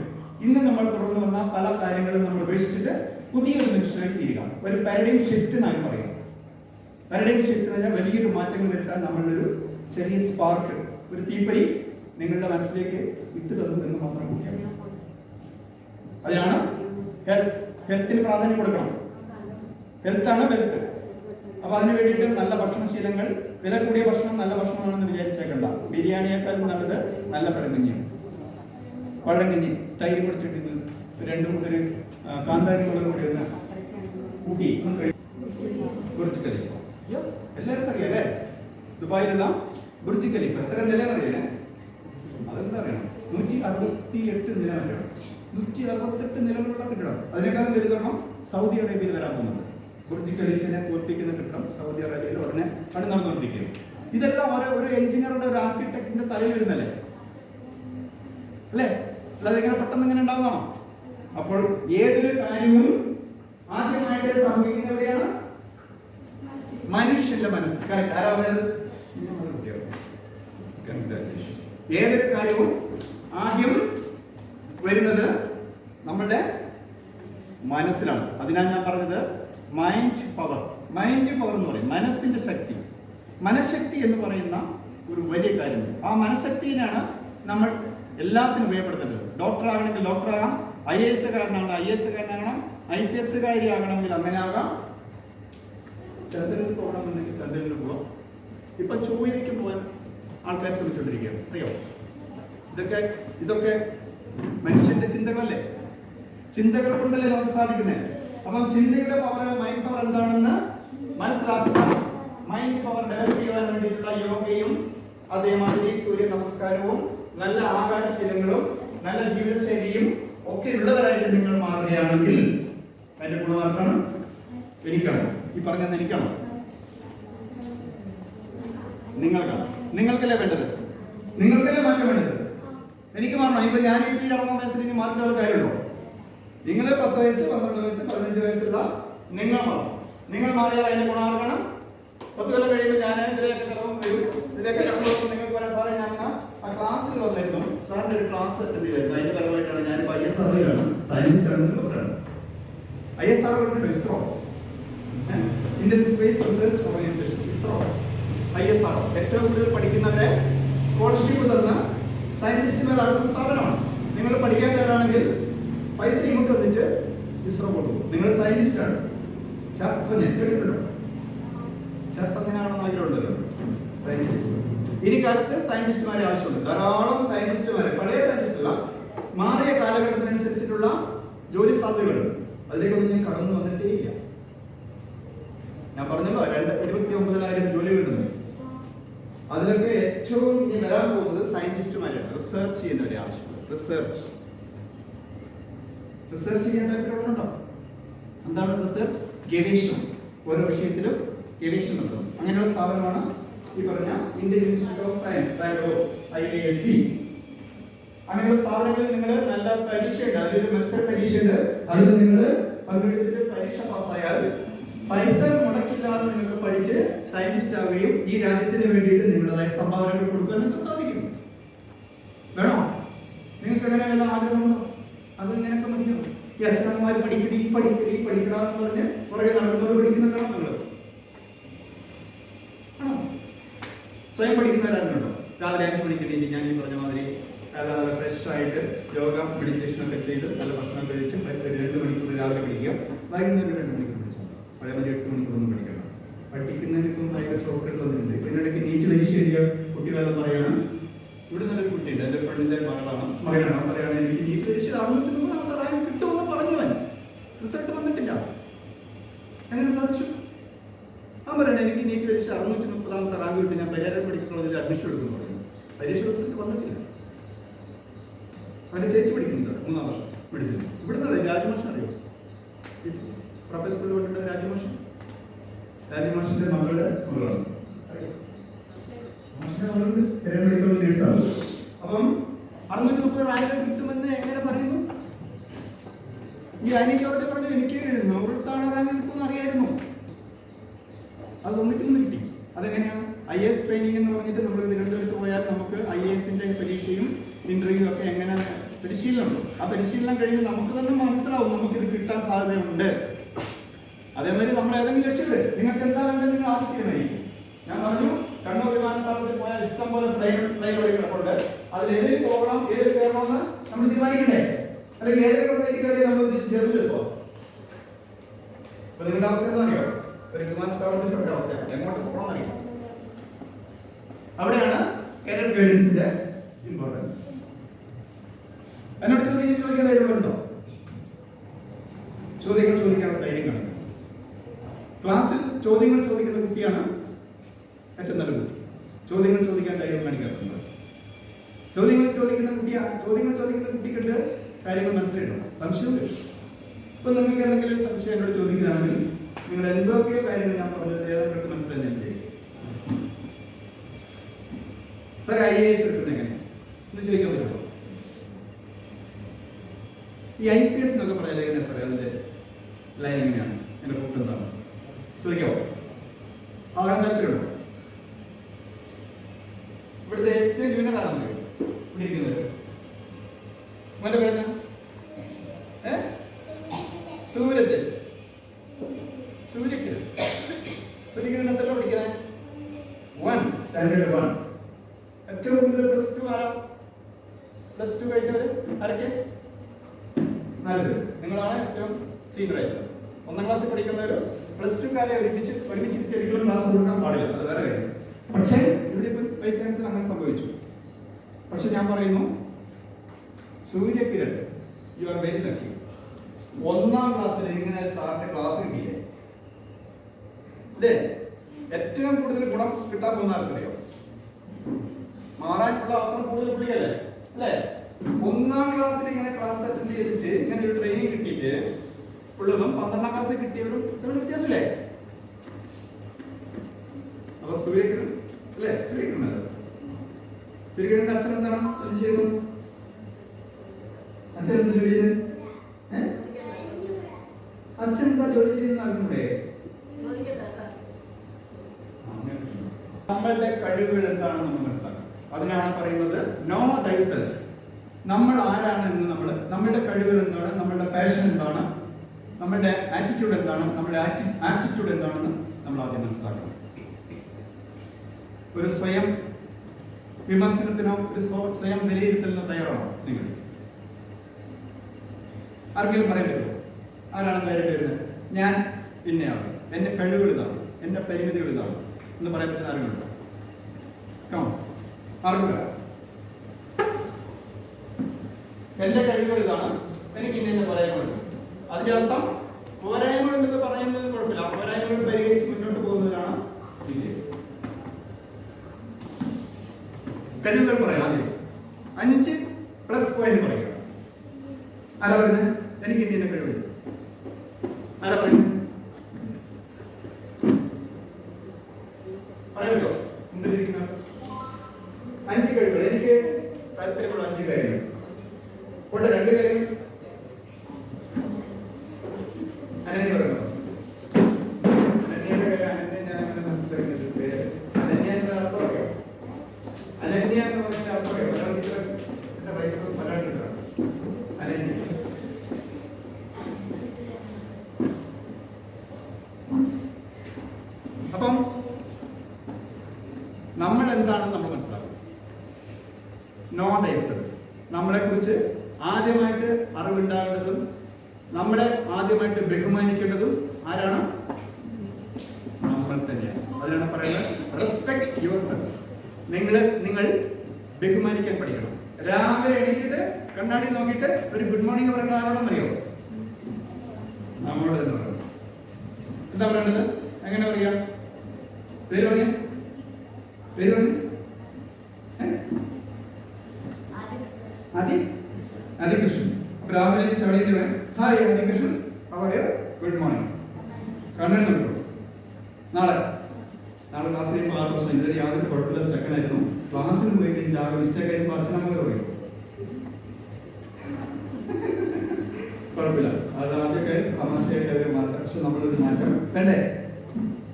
ഇന്ന് നമ്മൾ തുടർന്ന് വന്ന പല കാര്യങ്ങളും നമ്മൾ ഉപേക്ഷിച്ചിട്ട് പുതിയൊരു മനുഷ്യനായി തീരുക. ഒരു പാരഡൈം ഷിഫ്റ്റ് എന്നാണ് പറയുക. പാരഡൈം ഷിഫ്റ്റ് എന്ന് പറഞ്ഞാൽ വലിയൊരു മാറ്റങ്ങൾ വരുത്താൻ നമ്മളൊരു ചെറിയ സ്പാർക്ക്, ഒരു തീപ്പൊരി നിങ്ങളുടെ മനസ്സിലേക്ക് ഇട്ട് തന്നു എന്ന് മാത്രം കൂട്ടിയാൽ. അതിനാണ് ഹെൽത്തിന് പ്രാധാന്യം കൊടുക്കണം. ഹെൽത്താണ് വെൽത്ത്. അപ്പൊ അതിന് വേണ്ടിയിട്ട് നല്ല ഭക്ഷണശീലങ്ങൾ, വില കൂടിയ ഭക്ഷണം നല്ല ഭക്ഷണമാണെന്ന് വിചാരിച്ചേക്കണ്ട. ബിരിയാണിയേക്കാളും നല്ലത് നല്ല പഴങ്കഞ്ഞിയാണ്. പഴങ്കഞ്ഞി തൈര് കൊടുത്തിട്ട് രണ്ടും ഒരു കാന്താരി മുളക് കൂടി ഒന്ന് കൂട്ടി ബുർജ് ഖലീഫ. എല്ലാവർക്കും അറിയാം അല്ലേ? ദുബായിലുള്ള ബുർജ് ഖലീഫ എത്ര നിലയെന്നറിയാം? അതെന്താ അറിയണം? 168 നില വരെയാണ്. 168 നിലകളുള്ള കെട്ടിടം. അതിനേക്കാളും വലുതാണ് സൗദി അറേബ്യയിൽ വരാൻ പോകുന്നത്. ബുർജ് ഖലീഫിനെ തോൽപ്പിക്കുന്ന കെട്ടിടം സൗദി അറേബ്യയിൽ ഉടനെ പണി നടന്നുകൊണ്ടിരിക്കുകയും. ഇതെല്ലാം ഒരു എഞ്ചിനീയറുടെ, ഒരു ആർക്കിടെക്റ്റിന്റെ തലയിൽ വരുന്നല്ലേ അല്ലേ? അല്ലാതെ ഇങ്ങനെ പെട്ടെന്ന് ഇങ്ങനെ ഉണ്ടാവുന്നതാണോ? അപ്പോൾ ഏതൊരു കാര്യവും ആദ്യമായിട്ട് സംഭവിക്കുന്ന എവിടെയാണ്? മനുഷ്യന്റെ മനസ്സ്. കറക്റ്റ്. ആരാ പറഞ്ഞത്? ഏതൊരു കാര്യവും ആദ്യം വരുന്നത് നമ്മളുടെ മനസ്സിലാണ്. അതിനാണ് ഞാൻ പറഞ്ഞത് മൈൻഡ് പവർ. മൈൻഡ് പവർ എന്ന് പറയും മനസ്സിന്റെ ശക്തി. മനഃശക്തി എന്ന് പറയുന്ന ഒരു വലിയ കാര്യമാണ്. ആ മനഃശക്തിയിലാണ് നമ്മൾ എല്ലാത്തിനും ഉപയോഗപ്പെടുത്തേണ്ടത്. ഡോക്ടർ ആകണമെങ്കിൽ ഡോക്ടറാകാം, IAS കാരനാകണം IAS കാരനാകണം, IPS കാരി ആകണമെങ്കിൽ അങ്ങനെ ആകാം, ചന്ദ്രനിൽ പോകണമെന്നുണ്ടെങ്കിൽ ചന്ദ്രനിൽ പോകാം. ഇപ്പൊ ചൊവ്വയിലേക്ക് പോകാൻ ആൾക്കാർ ശ്രമിച്ചുകൊണ്ടിരിക്കുകയാണ്. അറിയോ? ഇതൊക്കെ മനുഷ്യന്റെ ചിന്തകളല്ലേ? ചിന്തകൾ കൊണ്ടല്ലേ നമുക്ക് സാധിക്കുന്നത്. അപ്പം ചിന്തയുടെ പവർ, മൈൻഡ് പവർ എന്താണെന്ന് മനസ്സിലാക്കുക. മൈൻഡ് പവർ ഡെവലപ്പ് ചെയ്യാൻ വേണ്ടിയിട്ടുള്ള യോഗയും അതേമാതിരി സൂര്യ നമസ്കാരവും നല്ല ആഹാരശീലങ്ങളും നല്ല ജീവിതശൈലിയും ഒക്കെ ഉള്ളവരായിട്ട് നിങ്ങൾ മാറുകയാണെങ്കിൽ അതിന്റെ ഗുണമാർക്കാണ് എനിക്കാണോ? ഈ പറഞ്ഞത് എനിക്കാണോ? നിങ്ങൾക്കാണ്. നിങ്ങൾക്കല്ലേ വേണ്ടത്? നിങ്ങൾക്കല്ലേ മാറ്റം വേണ്ടത്? എനിക്ക് മാറണം. ഇപ്പൊ ഞാൻ ഈ 20 വയസ്സിൽ ഇനി മാറ്റേണ്ട കാര്യമുണ്ടോ? നിങ്ങൾ 10 വയസ്സ്, 12 വയസ്സ്, 15 വയസ്സുള്ള നിങ്ങൾ മാറും. നിങ്ങൾ മാറിയാൽ അതിന്റെ ഗുണമാർക്കണം. 10 കൊല്ലം കഴിയുമ്പോൾ ഞാൻ ഇതിലേക്ക് കടന്നു നിങ്ങൾക്ക് പറയാം, സാറേ ഞാൻ ആ ക്ലാസ്സിൽ വന്നിരുന്നു, സാറിന്റെ ഒരു ക്ലാസ് അറ്റൻഡ് ചെയ്തിരുന്നു, അതിന്റെ പരമായിട്ടാണ് ഞാൻ ISRO സയൻസിസ്റ്റാണെന്ന് പറയുന്നത്. ISRO ISRO, Indian space research organisation, ISRO, ISRO ഏറ്റവും കൂടുതൽ പഠിക്കുന്നവരെ സ്കോളർഷിപ്പ് തന്ന സയന്റിസ്റ്റുമാരുടെ സ്ഥാപനമാണ്. നിങ്ങൾ പഠിക്കാൻ തയ്യാറാണെങ്കിൽ പൈസ ഇങ്ങോട്ട് വന്നിട്ട് ഇസ്രോ കൊടുക്കും. നിങ്ങൾ സയന്റിസ്റ്റാണ്, ശാസ്ത്രജ്ഞൻ. കേട്ടിട്ടുണ്ടോ? ശാസ്ത്രജ്ഞനാണെന്ന് ആഗ്രഹമുണ്ടല്ലോ സയന്റിസ്റ്റ്. ഇനി കാലത്ത് സയന്റിസ്റ്റുമാരെ ആവശ്യമുണ്ട്, ധാരാളം സയന്റിസ്റ്റുമാരെ. പഴയ സയന്റിസ്റ്റല്ല, മാറിയ കാലഘട്ടത്തിനനുസരിച്ചിട്ടുള്ള ജോലി സാധ്യതകളുണ്ട്. അതിലേക്കൊന്നും ഞാൻ കടന്നു വന്നിട്ടേ ഇല്ല. ഞാൻ പറഞ്ഞല്ലോ 29,000 ജോലികളുണ്ട്. അതിലൊക്കെ ഏറ്റവും ഇനി വരാൻ പോകുന്നത് സയന്റിസ്റ്റുമാരാണ്. റിസർച്ച് ചെയ്യുന്നവരെ ആവശ്യമുണ്ട്. റിസർച്ച് ചെയ്യാൻ താല്പര്യമുണ്ടോ? എന്താണ് റിസർച്ച്? ഗവേഷണം. ഓരോ വിഷയത്തിലും ഗവേഷണം നടത്തുന്നു. അങ്ങനെയുള്ള സ്ഥാപനമാണ് ഈ പറഞ്ഞ ഇന്ത്യൻ ഇൻസ്റ്റിറ്റ്യൂട്ട് ഓഫ് സയൻസ്, അതായത് IISc. അങ്ങനെയുള്ള സ്ഥാപനങ്ങളിൽ നിങ്ങൾ നല്ല പരീക്ഷയുണ്ട്, അതിലൊരു മത്സര പരീക്ഷയുണ്ട്. അതിൽ നിങ്ങൾ പങ്കെടുത്തിട്ട് പരീക്ഷ പാസ്സായാൽ പൈസ മുടക്കില്ലാതെ നിങ്ങൾക്ക് പഠിച്ച് സയന്റിസ്റ്റ് ആവുകയും ഈ രാജ്യത്തിന് വേണ്ടിയിട്ട് നിങ്ങളുടേതായ സംഭാവനകൾ കൊടുക്കാൻ നിങ്ങൾക്ക് സാധിക്കും. വേണോ? നിങ്ങൾക്ക് എങ്ങനെ വല്ല ആഗ്രഹമുണ്ടോ? അത് ഇങ്ങനെയൊക്കെ മതിയോ? ഈ അച്ഛനമ്മമാർ പഠിക്കണമെന്ന് പറഞ്ഞ് പുറകെ നടന്നവർ പഠിക്കുന്നുണ്ടോ? നിങ്ങൾ സ്വയം പഠിക്കുന്നവരാരുണ്ടോ? രാവിലെ 5 മണിക്ക് എണീറ്റ് ഞാൻ ഈ പറഞ്ഞ മാതിരി നല്ല ഫ്രഷ് ആയിട്ട് യോഗ മെഡിറ്റേഷൻ ഒക്കെ ചെയ്ത് നല്ല ഭക്ഷണം കഴിച്ച് 2 മണിക്കൂർ രാവിലെ പഠിക്കുക, വൈകുന്നേരം 2 മണിക്കൂർ പഠിച്ചാൽ പഴയ മതി 8 മണിക്കൂറൊന്നും പഠിക്കണം. പഠിക്കുന്നതിനിപ്പം ഭയങ്കര ഷോർട്ട് വന്നിട്ടുണ്ട്. ഇതിനിടയ്ക്ക് നീറ്റ് പരീക്ഷ എഴുതിയ കുട്ടികളെല്ലാം പറയണം. ഇവിടെ നല്ലൊരു കുട്ടിയുണ്ട്, എൻ്റെ ഫ്രണ്ടിൻ്റെ പറയണം എനിക്ക് നീറ്റ് പരീക്ഷ 630 റാങ്ക് കിട്ടുമെന്ന് പറഞ്ഞവൻ റിസൾട്ട് വന്നിട്ടില്ല. എങ്ങനെ സാധിച്ചു? ഞാൻ പറയണേ എനിക്ക് നീറ്റ് പരീക്ഷ 630 റാങ്ക് കിട്ടി, ഞാൻ പരിഹാരം മെഡിക്കൽ കോളേജിൽ അഡ്മിഷൻ എടുക്കുന്നു പറഞ്ഞു. പരീക്ഷ റിസൾട്ട് വന്നിട്ടില്ല. അവൻ്റെ ചേച്ചി പഠിക്കുന്നുണ്ട് 3-ാം വർഷം മെഡിസിൻ. ഇവിടെ നിന്നല്ലേ രാജമാഷൻ അറിയോ? പ്രൊഫസർ സ്കൂളിൽ കൊണ്ടിട്ട് രാജമാഷിന്റെ മകളുടെ മകളാണ്. മെഡിക്കൽ നേഴ്സാണ്. അപ്പം 630 റാങ്ക് കിട്ടുമെന്ന് എങ്ങനെ പറയുന്നു? ഈ അനിക്കോട്ട് പറഞ്ഞു എനിക്ക് 100 റാങ്ക് കിട്ടുമെന്ന് അറിയായിരുന്നു. അത് 91 കിട്ടി. അതെങ്ങനെയാണ്? IAS ട്രെയിനിങ് എന്ന് പറഞ്ഞിട്ട് നമ്മൾ തിരുവനന്തപുരത്ത് പോയാൽ നമുക്ക് IASന്റെ പരീക്ഷയും ഇന്റർവ്യൂ ഒക്കെ എങ്ങനെ പരിശീലനമുണ്ട്. ആ പരിശീലനം കഴിഞ്ഞ് നമുക്ക് തന്നെ മനസ്സിലാവും നമുക്കിത് കിട്ടാൻ സാധ്യതയുണ്ട്. അതേമാതിരി നമ്മൾ ഏതെങ്കിലും ലക്ഷ്യമില്ല, നിങ്ങൾക്ക് എന്താ വേണ്ടത് നിങ്ങൾ ആവശ്യമായിരിക്കും. ഞാൻ പറഞ്ഞു കണ്ണൂർ വിമാനത്താവളത്തിൽ പോയാൽ ഇഷ്ടം പോലെ ഫ്ലൈറ്റ് കിടപ്പുണ്ട്. അതിൽ ഏതിൽ പോകണം, ഏതിൽ കയറണമെന്ന് നമ്മൾ തീരുമാനിക്കണ്ടേ? അല്ലെങ്കിൽ ഏതെങ്കിലും ഫ്ലൈറ്റ് കയറി നമ്മൾ ഉദ്ദേശിച്ചോ? ഇപ്പൊ നിങ്ങളുടെ അവസ്ഥ എന്താ അറിയോ? ഒരു വിമാനത്താവളത്തിന്റെ ഒക്കെ അവസ്ഥയാണ്. എങ്ങോട്ട് പോകണം അറിയാം. അവിടെയാണ് കരിയർ ഗൈഡൻസിന്റെ ഇമ്പോർട്ടൻസ്. എന്നോട് ചോദിക്കാൻ ധൈര്യമുണ്ടോ? ചോദ്യങ്ങൾ ചോദിക്കാനുള്ള ധൈര്യം കാണിക്കണം. ക്ലാസ്സിൽ ചോദ്യങ്ങൾ ചോദിക്കുന്ന കുട്ടിയാണ് ഏറ്റവും നല്ല കുട്ടി. ചോദ്യങ്ങൾ ചോദിക്കാൻ ധൈര്യം കാണിക്കാറുണ്ട്. ചോദ്യങ്ങൾ ചോദിക്കുന്ന കുട്ടിക്കുണ്ട് കാര്യങ്ങൾ മനസ്സിലായിട്ടുണ്ട്, സംശയമില്ല. ഇപ്പൊ നിങ്ങൾക്ക് എന്തെങ്കിലും സംശയം എന്നോട് ചോദിക്കുകയാണെങ്കിൽ നിങ്ങൾ എന്തൊക്കെയോ കാര്യങ്ങൾ ഞാൻ പറഞ്ഞത് ഏതൊക്കെ മനസ്സിലായി ഞാൻ ചെയ്യും. സാർ IAS എടുക്കുന്നത് എങ്ങനെ എന്ന് ചോദിക്കാൻ പറ്റുമോ? ഈ IPS എന്നൊക്കെ പറയാൻ എങ്ങനെയാ സാറേ? അതിന്റെ ലൈൻ എങ്ങനെയാണ്? എന്റെ റൂട്ട് എന്താണ് ചോദിക്കാവോ? ആകാൻ താല്പര്യമുണ്ടോ? ഇവിടുത്തെ ഏറ്റവും ന്യൂനതാണ് ഇവിടെ ഇരിക്കുന്നത്. മോന്റെ പേരെന്നാ? സൂര്യകിരൺ എന്തല്ലോ പഠിക്കുന്നത്? 1 സ്റ്റാൻഡേർഡ് 1. ഏറ്റവും കൂടുതൽ +2 ആരാ? +2 കഴിഞ്ഞവര് ആരൊക്കെ? 4 പേര്. നിങ്ങളാണ് ഏറ്റവും സീനിയർ ആയിട്ടുള്ളത്. 1ാം ക്ലാസ്സിൽ പഠിക്കുന്നവർ +2കാരെ ഒരുമിച്ച് ഒരിക്കലും ക്ലാസ് കൊടുക്കാൻ പാടില്ല, അത് വേറെ കാര്യം. പക്ഷേ ഇവിടെ ഇപ്പം ബൈ ചാൻസിൽ അങ്ങനെ സംഭവിച്ചു. പക്ഷെ ഞാൻ പറയുന്നു, Surya Kiran you are very lucky. 1ാം ക്ലാസ്സിൽ ഇങ്ങനെ സാറിന്റെ ക്ലാസ് കിട്ടിയില്ലേ? അല്ലേ? ഏറ്റവും കൂടുതൽ ഗുണം കിട്ടാൻ പോകുന്ന ആർക്കറിയോ? മാറാനുള്ള അവസരം കൂടുതൽ പുള്ളിയല്ലേ? അല്ലേ? 1ാം ക്ലാസ്സിൽ ഇങ്ങനെ ക്ലാസ് അറ്റൻഡ് ചെയ്തിട്ട് ഇങ്ങനെ ഒരു ട്രെയിനിങ് കിട്ടിയിട്ട് ഉള്ളതും 12ാം ക്ലാസ് കിട്ടിയവരും തമ്മിൽ വ്യത്യാസമില്ലേ? അപ്പൊ സൂര്യകിരൺ അല്ലേ? സൂര്യകിരണല്ലേ? സൂര്യകിരണിന്റെ അച്ഛൻ എന്താണ് ചെയ്യുന്നത്? അച്ഛൻ എന്ത് ജോലി ചെയ്യുന്നത്? അച്ഛൻ എന്താ ജോലി ചെയ്യുന്ന അറിഞ്ഞൂടെ? നമ്മളുടെ കഴിവുകൾ എന്താണെന്ന് നമ്മൾ മനസ്സിലാക്കണം. അതിനാണ് പറയുന്നത് നോ തൈസെൽഫ്. നമ്മൾ ആരാണ് എന്ന് നമ്മളുടെ കഴിവുകൾ എന്താണ്, നമ്മളുടെ പാഷൻ എന്താണ്, നമ്മളുടെ ആറ്റിറ്റ്യൂഡ് എന്താണ്, നമ്മളുടെ ആറ്റിറ്റ്യൂഡ് എന്താണെന്ന് നമ്മൾ ആദ്യം മനസ്സിലാക്കണം. ഒരു സ്വയം വിമർശനത്തിനോ ഒരു സ്വയം വിലയിരുത്തലിനോ തയ്യാറാണോ നിങ്ങൾ? ആർക്കെങ്കിലും പറയാൻ പറ്റുമോ? ആരാണ് ധൈര്യം വരുന്നത്? ഞാൻ ഇന്നയാണ്, എൻ്റെ കഴിവുകൾ ഇതാണ്, എൻ്റെ പരിമിതികൾ ഇതാണ് എന്ന് പറയാൻ പറ്റുന്ന ആരുമുണ്ടോ? ആർക്കും എന്റെ കഴിവുകൾ ഇതാണ്, എനിക്ക് ഇന്നെ പറയാനുള്ളത്. അതിന്റെ അർത്ഥം പോരായ്മകളുണ്ടെന്ന് പറയുന്നത് കുഴപ്പമില്ല, പോരായ്മകൾ പരിഹരിച്ച് മുന്നോട്ട് പോകുന്നതിനാണ് വിജയം. കഴിവുകൾ പറയാം. ആദ്യം 5 പ്ലസ് പോയിന്റ് പറയുക. ആരാ പറയുന്നത്? എനിക്ക് ഇന്ന കഴിവ്. ആരാ പറയുന്നത്? പറയുമല്ലോ മുന്നിലിരിക്കുന്ന 5 കഴിവുകൾ. എനിക്ക് താല്പര്യമുള്ള 5 കാര്യങ്ങൾ. 2 കാര്യങ്ങൾ അനന്യ പറയുന്നു. അനന്യയുടെ കാര്യം അനന്യ ഞാൻ അങ്ങനെ മനസ്സിലാക്കുന്ന പേര്. അനന്യ എന്ന അർത്ഥം അറിയാം. അനന്യ എന്ന് പറഞ്ഞ അർത്ഥം അറിയാം. മലയാളം ടീച്ചർ എന്റെ വൈഫ് മലയാളം ടീച്ചറാണ്. അനന്യ അപ്പം നമ്മൾ എന്താണെന്ന് നമ്മൾ മനസ്സിലാക്കും. നോ തൈസെൽഫ്. നമ്മളെ കുറിച്ച് ആദ്യമായിട്ട് അറിവുണ്ടാകേണ്ടതും നമ്മളെ ആദ്യമായിട്ട് ബഹുമാനിക്കേണ്ടതും ആരാണ്? നമ്മൾ തന്നെയാണ്. അതിനാണ് പറയുന്നത് റെസ്പെക്ട് യുവർ സെൽഫ്. നിങ്ങൾ ബഹുമാനിക്കാൻ പഠിക്കണം. രാവിലെ എണീറ്റിട്ട് കണ്ണാടി നോക്കിയിട്ട് ഒരു ഗുഡ് മോർണിംഗ് പറയുന്നത് ആരോടെന്ന് അറിയോ? നമ്മളോട് തന്നെ പറയണം. എന്താ പറയേണ്ടത്? എങ്ങനെ പറയാം? പേര് പറയാം. പേര് പറഞ്ഞു. അതികൃഷ്ണൻ. അപ്പൊ രാവിലെ ചടങ്ങിട്ട് വേണം ഹായ് അതികൃഷ്ണൻ, അവര് ഗുഡ് മോർണിംഗ്. കണ്ണൻ നോക്കൂ. നാളെ ക്ലാസ്സിൽ ചെയ്യുമ്പോൾ 6 വർഷം ഇതുവരെ യാതൊരു കുഴപ്പമില്ലാത്ത ചെക്കനായിരുന്നു. ക്ലാസ്സിന് പോയി കഴിഞ്ഞാൽ ആകെ മിസ്റ്റേക്ക് ആയിരുന്നു. അച്ഛനമ്മ പറയും കുഴപ്പമില്ല, അത് ആദ്യമൊക്കെ തമാശയായിട്ട് അവർ മാറ്റാം. പക്ഷെ നമ്മളൊരു മാറ്റം വേണ്ടേ?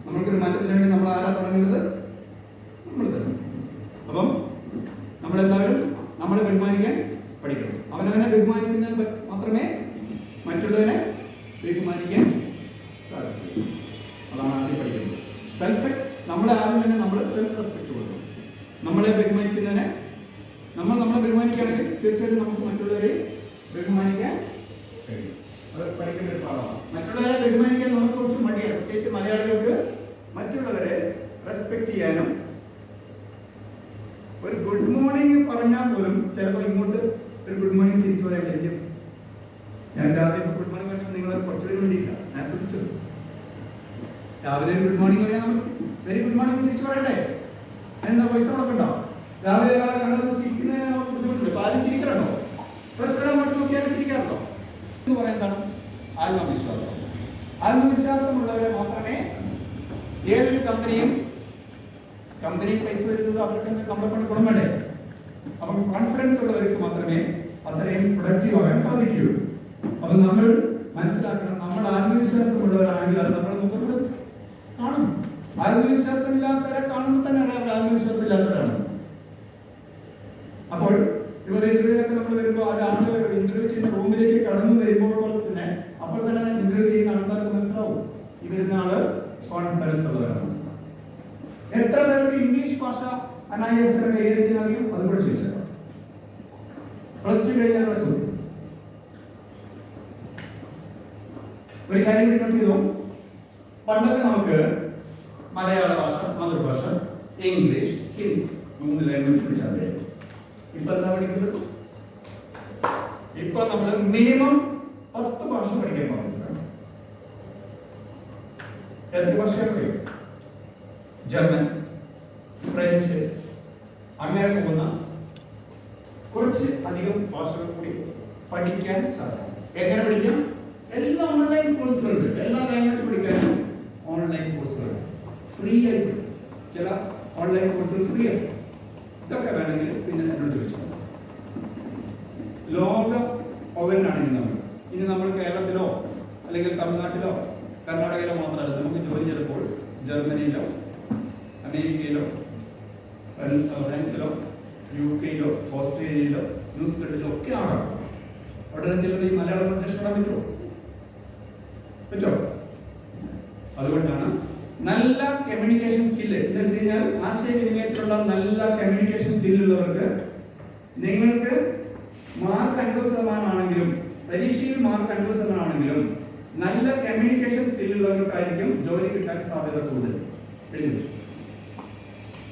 നമ്മൾക്കൊരു മാറ്റത്തിന് വേണ്ടി നമ്മൾ ആരാ തുടങ്ങേണ്ടത്? നമ്മൾ തന്നെ. അപ്പം നമ്മളെല്ലാവരും നമ്മളെ ബഹുമാനിക്കാൻ പഠിക്കണം. അവനവനെ ബഹുമാനിക്കുന്നതിന് മാത്രമേ മറ്റുള്ളവനെ ബഹുമാനിക്കാൻ സാധിക്കൂ. അതാണ് ആദ്യം പഠിക്കുന്നത്. സെൽഫ് നമ്മളെ ആദ്യം തന്നെ നമ്മൾ സെൽഫ് റെസ്പെക്ട് കൊടുക്കണം. നമ്മളെ ബഹുമാനിക്കുന്നതിനെ നമ്മളെ ബഹുമാനിക്കുകയാണെങ്കിൽ തീർച്ചയായിട്ടും നമുക്ക് മറ്റുള്ളവരെ ബഹുമാനിക്കാൻ കഴിയും. അത് പഠിക്കേണ്ട ഒരു പാഠമാണ്. മറ്റുള്ളവരെ ബഹുമാനിക്കാൻ നമുക്ക് കുറച്ച് മടിയാണ്. പ്രത്യേകിച്ച് മലയാളികൾക്ക് മറ്റുള്ളവരെ റെസ്പെക്ട് ചെയ്യാനും ഒരു ഗുഡ് മോർണിംഗ് പറഞ്ഞാൽ പോലും ചിലപ്പോൾ ഇങ്ങോട്ട് ഒരു ഗുഡ് മോർണിംഗ് തിരിച്ചു പറയാൻ പറ്റും. ഞാൻ രാവിലെ ഗുഡ് മോർണിംഗ് പറഞ്ഞാൽ നിങ്ങൾ കുറച്ചുകൂടി വേണ്ടിയില്ല, ഞാൻ ശ്രദ്ധിച്ചു. രാവിലെ ഒരു ഗുഡ് മോർണിംഗ് പറയാൻ നമ്മൾ വെരി ഗുഡ് മോർണിംഗ് തിരിച്ചു പറയണ്ടേ? എന്താ പൈസ കൊടുക്കണ്ടോ? രാവിലെ കണ്ടത് ചിരിക്കുന്നതിന് നമുക്ക് ബുദ്ധിമുട്ടുണ്ട്. ആരും ചിരിക്കണോ? പ്രശ്നം അങ്ങോട്ട് നോക്കിയാലും ചിരിക്കാറുണ്ടോ എന്ന് പറയാൻ എന്താണ്? ആത്മവിശ്വാസം. ആത്മവിശ്വാസമുള്ളവരെ മാത്രമേ ഏതൊരു കമ്പനി പൈസ വരുന്നത് അവർക്ക് നമ്മളെ കൊണ്ട് ഗുണം വേണ്ടേ? അപ്പം കോൺഫിഡൻസ് ഉള്ളവർക്ക് മാത്രമേ അത്രയും പ്രൊഡക്റ്റീവ് ആകാൻ സാധിക്കൂ. അപ്പൊ നമ്മൾ മനസ്സിലാക്കണം, നമ്മൾ ആത്മവിശ്വാസമുള്ളവരാണെങ്കിൽ അത് നമ്മൾ മുഖത്ത് കാണും. ആത്മവിശ്വാസം ഇല്ലാത്തവരെ കാണുമ്പോൾ തന്നെ അറിയാം അവർ ആത്മവിശ്വാസം ഇല്ലാത്തവരാണ്. അപ്പോൾ ഇവർ ഇന്റർവ്യൂലൊക്കെ നമ്മൾ വരുമ്പോൾ ഒരാള് ഇന്റർവ്യൂ ചെയ്യുന്ന റൂമിലേക്ക് കടന്നു വരുമ്പോൾ തന്നെ അപ്പോൾ തന്നെ ഇന്റർവ്യൂ ചെയ്യുന്ന ആൾക്കാർക്ക് മനസ്സിലാവും ഈ വരുന്ന ആള് കോൺഫിഡൻസ് ഉള്ളവരാണ്. എത്ര പേർക്ക് ഇംഗ്ലീഷ് ഭാഷ അനായാസം കൈകാര്യം ചെയ്യാൻ അറിയും? അതുകൂടെ ചോദിച്ചേക്കാം. +2 കഴിഞ്ഞാലുള്ള ചോദ്യം. ഒരു കാര്യം നോട്ട് ചെയ്തോ, പണ്ടൊക്കെ നമുക്ക് മലയാള ഭാഷ, മാതൃഭാഷ, ഇംഗ്ലീഷ്, ഹിന്ദി 3 ലാംഗ്വേജ് പഠിച്ചാൽ ഇപ്പൊ എന്താ പഠിക്കുന്നത്? ഇപ്പൊ നമ്മൾ മിനിമം 10 ഭാഷ പഠിക്കാൻ മനസ്സിലാക്കണം. ഏതൊക്കെ ഭാഷയാണ് പറയും? ജർമ്മൻ, ഫ്രഞ്ച്, അങ്ങനെ പോകുന്ന കുറച്ച് അധികം ഭാഷകൾ കൂടി പഠിക്കാൻ സാധിക്കും. എങ്ങനെ പഠിക്കാം? എല്ലാ ഓൺലൈൻ കോഴ്സുകളുണ്ട്. എല്ലാ ലാംഗ്വേജ് പഠിക്കാനും ഓൺലൈൻ കോഴ്സുകളുണ്ട്, ഫ്രീ ആയിട്ട്. ചില ഓൺലൈൻ കോഴ്സുകൾ ഫ്രീ ആണ്. ഇതൊക്കെ വേണമെങ്കിൽ പിന്നെ എന്നോട് ചോദിച്ചു. ലോക പൗരനാണ് ഇനി നമ്മൾ കേരളത്തിലോ അല്ലെങ്കിൽ തമിഴ്നാട്ടിലോ കർണാടകയിലോ മാത്രമല്ല, നമുക്ക് ജോലി ചിലപ്പോൾ ജർമ്മനിയിലോ അമേരിക്കയിലോ ഫ്രാൻസിലോ UK-യിലോ ഓസ്ട്രേലിയയിലോ ന്യൂസിലൻഡിലോ ഒക്കെ ആകാം. അവിടെ ചിലർ ഈ മലയാളം പ്രശ്നം പറ്റുമോ? അതുകൊണ്ടാണ് നല്ല കമ്മ്യൂണിക്കേഷൻ സ്കില്ല് എന്ന് വെച്ച് കഴിഞ്ഞാൽ ആശയവിനിമയത്തിലുള്ള നല്ല കമ്മ്യൂണിക്കേഷൻ സ്കില്ലുള്ളവർക്ക് നിങ്ങൾക്ക് മാർക്ക് 50% ആണെങ്കിലും പരീക്ഷയിൽ മാർക്ക് 50% ആണെങ്കിലും നല്ല കമ്മ്യൂണിക്കേഷൻ സ്കില്ലുള്ളവർക്കായിരിക്കും ജോലി കിട്ടാൻ സാധ്യത കൂടുതൽ.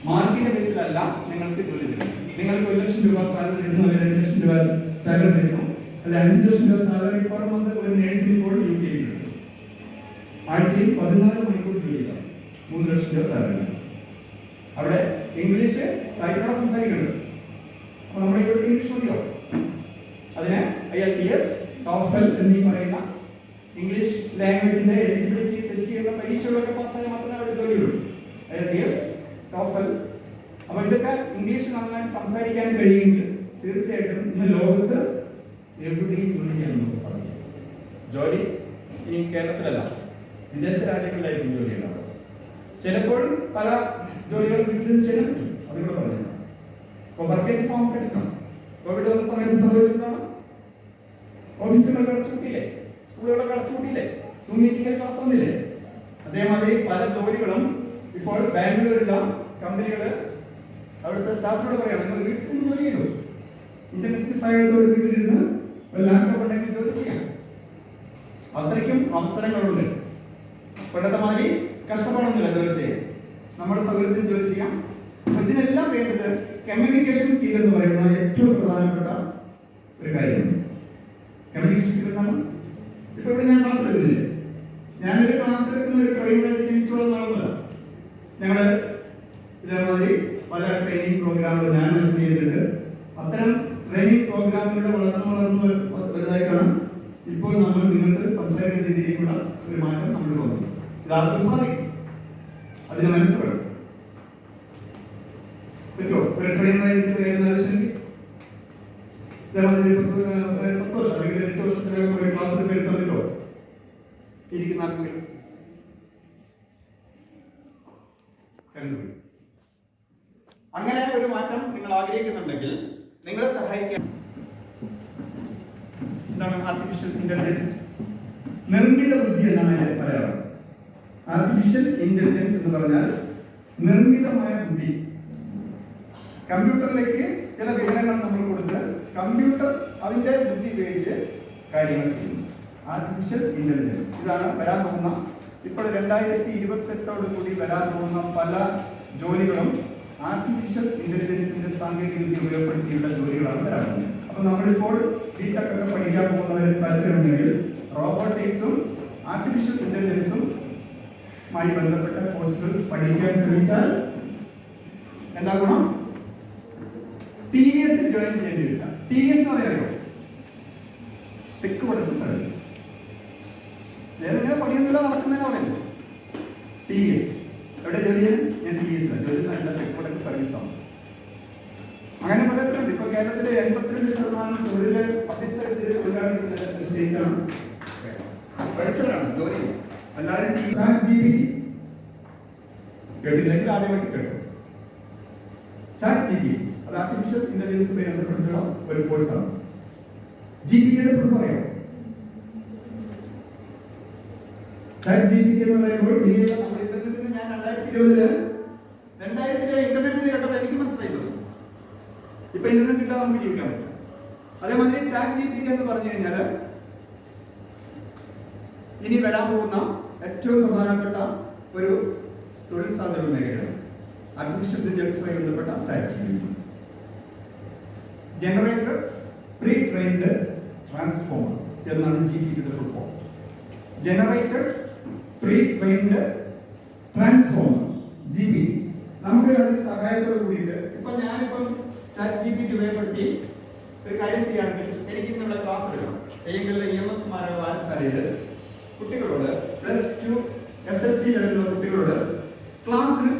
മാർക്കിന്റെ ബേസിലല്ല നിങ്ങൾക്ക് ജോലി തരും. നിങ്ങൾക്ക് 1 ലക്ഷം രൂപ സാലറി തരുന്നു, 2 ലക്ഷം രൂപ സാലറി തരുന്നു, അല്ല 5 ലക്ഷം രൂപ സാലറി പെർ മന്ത് ഒരു നേഴ്സിംഗ് കോഡ് UK-യിൽ കിട്ടും. ആഴ്ചയിൽ 14 മണിക്കൂർ ജോലി ചെയ്യാം, 3 ലക്ഷം രൂപ സാലറി. അവിടെ ഇംഗ്ലീഷ് സായിക്കോടെ സംസാരിക്കുന്നുണ്ട്. അപ്പൊ നമ്മുടെ ഇവിടെ ഇംഗ്ലീഷ് മതിയോ? അതിന് IELTS, TOEFL എന്നീ പറയുന്ന ഇംഗ്ലീഷ് ലാംഗ്വേജിന്റെ എലിജിബിലിറ്റി ടെസ്റ്റ് ചെയ്യുന്ന പരീക്ഷകളൊക്കെ പാസ്സായാൽ മാത്രമേ അവിടെ ജോലിയുള്ളൂ. IELTS, TOEFL. അപ്പൊ ഇതൊക്കെ ഇംഗ്ലീഷ് നന്നായി സംസാരിക്കാൻ കഴിയുമെങ്കിൽ തീർച്ചയായിട്ടും ഇന്ന് ലോകത്ത് എവിടെയും ജോലി ചെയ്യാൻ നമുക്ക് സാധിക്കും. ജോലി ഈ കേരളത്തിലല്ല, വിദേശ രാജ്യങ്ങളിലായിരിക്കും ജോലി ഉണ്ടാവുക. ചിലപ്പോൾ പല ജോലികളും വീട്ടിൽ ചെയ്യാൻ പറ്റും. അതുകൂടെ പറഞ്ഞു. അപ്പോൾ വർക്കേറ്റ് ഫോം എടുക്കണം. കോവിഡ് വന്ന സമയത്ത് സംഭവിച്ചതാണ്, ഓഫീസുകളൊക്കെ അടച്ചുപൂട്ടിയില്ലേ, സ്കൂളുകളൊക്കെ അടച്ചുപൂട്ടിയില്ലേ, സൂം മീറ്റിംഗിൽ ക്ലാസ് വന്നില്ലേ. അതേമാതിരി പല ജോലികളും ഇപ്പോൾ ബാംഗ്ലൂരിലുള്ള കമ്പനികൾ അവിടുത്തെ സ്റ്റാഫിനോട് പറയണം, നിങ്ങൾ വീട്ടിൽ നിന്ന് ജോലി ചെയ്തു, ഇന്റർനെറ്റ് സഹായത്തോടെ വീട്ടിലിരുന്ന് ലാപ്ടോപ്പ് ഉണ്ടെങ്കിൽ ജോലി ചെയ്യാം. അത്രയ്ക്കും അവസരങ്ങളുണ്ട്. പണ്ടത്തെ മാതിരി കഷ്ടപ്പാടൊന്നുമില്ല ജോലി ചെയ്യാൻ, നമ്മുടെ സൗകര്യത്തിൽ ജോലി ചെയ്യാം. ഇതിനെല്ലാം വേണ്ടത് കമ്മ്യൂണിക്കേഷൻ സ്കിൽ എന്ന് പറയുന്ന ഏറ്റവും പ്രധാനപ്പെട്ട ഒരു കാര്യമാണ്. കമ്മ്യൂണിക്കേഷൻ സ്കിൽ എന്നാണ് ഇപ്പോൾ ഇവിടെ ഞാൻ ക്ലാസ് എടുക്കുന്നില്ലേ, ഞാനൊരു ക്ലാസ് എടുക്കുന്ന ഒരു ട്രെയിനറായിട്ട് ജനിച്ചുള്ള നാളൊന്നുമല്ല. ഞങ്ങൾ ഇതേമാതിരി പല ട്രെയിനിങ് പ്രോഗ്രാമുകൾ ഞാൻ അറ്റൻഡ് ചെയ്തിട്ടുണ്ട്. അത്തരം ട്രെയിനിങ് പ്രോഗ്രാമുകളുടെ വളർന്നു വലുതായിട്ടാണ് ഇപ്പോൾ നമ്മൾ നിങ്ങൾക്ക് സംസാരിക്കുന്ന രീതിയിലേക്കുള്ള ഒരു മാറ്റം നമ്മൾ പോകുന്നത്. ഇതാർക്കും സാധിക്കും, അതിന് മനസ്സ് വേണം. പറ്റുമോ? ഒരു ട്രെയിനറായി കയറുന്ന ആവശ്യമെങ്കിൽ 10 വർഷം അല്ലെങ്കിൽ 8 വർഷത്തിനകം ഒരു ക്ലാസ് എടുക്കാൻ പറ്റുമോ? ഇരിക്കുന്ന ആർക്കെങ്കിലും അങ്ങനെ ഒരു മാറ്റം നിങ്ങൾ ആഗ്രഹിക്കുന്നുണ്ടെങ്കിൽ നിങ്ങളെ സഹായിക്കാൻ എന്താണ് ആർട്ടിഫിഷ്യൽ ഇന്റലിജൻസ്, നിർമ്മിത ബുദ്ധി എന്നാണ് അതിന്റെ മലയാളം. ആർട്ടിഫിഷ്യൽ ഇന്റലിജൻസ് എന്ന് പറഞ്ഞാൽ നിർമ്മിതമായ ബുദ്ധി. കമ്പ്യൂട്ടറിലേക്ക് ചില വിവരങ്ങൾ നമ്മൾ കൊടുത്ത് കമ്പ്യൂട്ടർ അതിന്റെ ബുദ്ധി ഉപയോഗിച്ച് കാര്യങ്ങൾ ചെയ്യുന്നു. ആർട്ടിഫിഷ്യൽ ഇന്റലിജൻസ് ഇതാണ് വരാൻ പോകുന്ന, ഇപ്പോൾ 2028 കൂടി വരാൻ പോകുന്ന പല ജോലികളും ആർട്ടിഫിഷ്യൽ ഇന്റലിജൻസിന്റെ സാങ്കേതിക വിദ്യ ഉപയോഗപ്പെടുത്തിയുള്ള ജോലികളാണ് വരാൻ പോകുന്നത്. അപ്പൊ നമ്മളിപ്പോൾ BTech ഒക്കെ പഠിക്കാൻ പോകുന്നവരിൽ താല്പര്യമുണ്ടെങ്കിൽ റോബോട്ടിക്സും ആർട്ടിഫിഷ്യൽ ഇന്റലിജൻസും മായി ബന്ധപ്പെട്ട കോഴ്സുകൾ പഠിക്കാൻ ശ്രമിച്ചാൽ എന്താ ഗുണം? TVS ജോയിൻ ചെയ്യേണ്ടി വരില്ല. TVS എന്ന് പറയാമോ? തെക്ക് വടക്ക് സർവീസ്. വേറെ പണിയൊന്നുമില്ല നടക്കുന്നതിനാ പറയുന്നത്. TVS എവിടെ ജോലി ചെയ്യാൻ? ഞാൻ TVS ജോലി നല്ല തെക്ക് വടക്ക് സർവീസാണ്. അങ്ങനെ പലരുണ്ട്. ഇപ്പൊ കേരളത്തിലെ 82% തൊഴിലെ പട്ടിസ്ഥലത്തിൽ തൊഴിലാളികളുടെ സ്റ്റേറ്റാണ്, പഠിച്ചവരാണ് ജോലി. എല്ലാവരും ChatGPT കേട്ടില്ലെങ്കിൽ ആദ്യമായിട്ട് കേട്ടു. ChatGPT അത് ആർട്ടിഫിഷ്യൽ ഇന്റലിജൻസുമായി ബന്ധപ്പെട്ടുള്ള ഒരു കോഴ്സാണ്. GPT-യുടെ ഫുൾ പറയാം. ChatGPT എന്ന് പറയുമ്പോൾ നമ്മുടെ ഇന്റർനെറ്റിന് ഞാൻ 2020 ഇന്റർനെറ്റിന് കേട്ടപ്പോൾ എനിക്ക് മനസ്സിലായില്ല. ഇപ്പൊ ഇന്റർനെറ്റ് ഇല്ലാതെ നമുക്ക് ജീവിക്കാൻ പറ്റും. അതേമാതിരി ChatGPT എന്ന് പറഞ്ഞു കഴിഞ്ഞാൽ ഇനി വരാൻ പോകുന്ന ഏറ്റവും പ്രധാനപ്പെട്ട ഒരു തൊഴിൽ സാധ്യത മേഖലയാണ് ആർട്ടിഫിഷ്യൽ ഇന്റലിജൻസുമായി ബന്ധപ്പെട്ട ChatGPT. Generator pre trained transformer എന്നാണ് GPT-യുടെ full form. Generated pre trained transformer GPT. നമുക്ക് അതിന് സഹായത്തോട് കൂടിയിട്ട് ഇപ്പൊ ഞാനിപ്പം ChatGPT ഉപയോഗപ്പെടുത്തി ഒരു കാര്യം ചെയ്യുകയാണെങ്കിൽ എനിക്ക് ഇന്നിവിടെ ക്ലാസ് എടുക്കണം. അയ്യങ്കലിലെ EMS സ്മാരക വായനശാലയിൽ കുട്ടികളോട് +2 SSC ലെവലിലുള്ള കുട്ടികളോട് ക്ലാസ്സിന്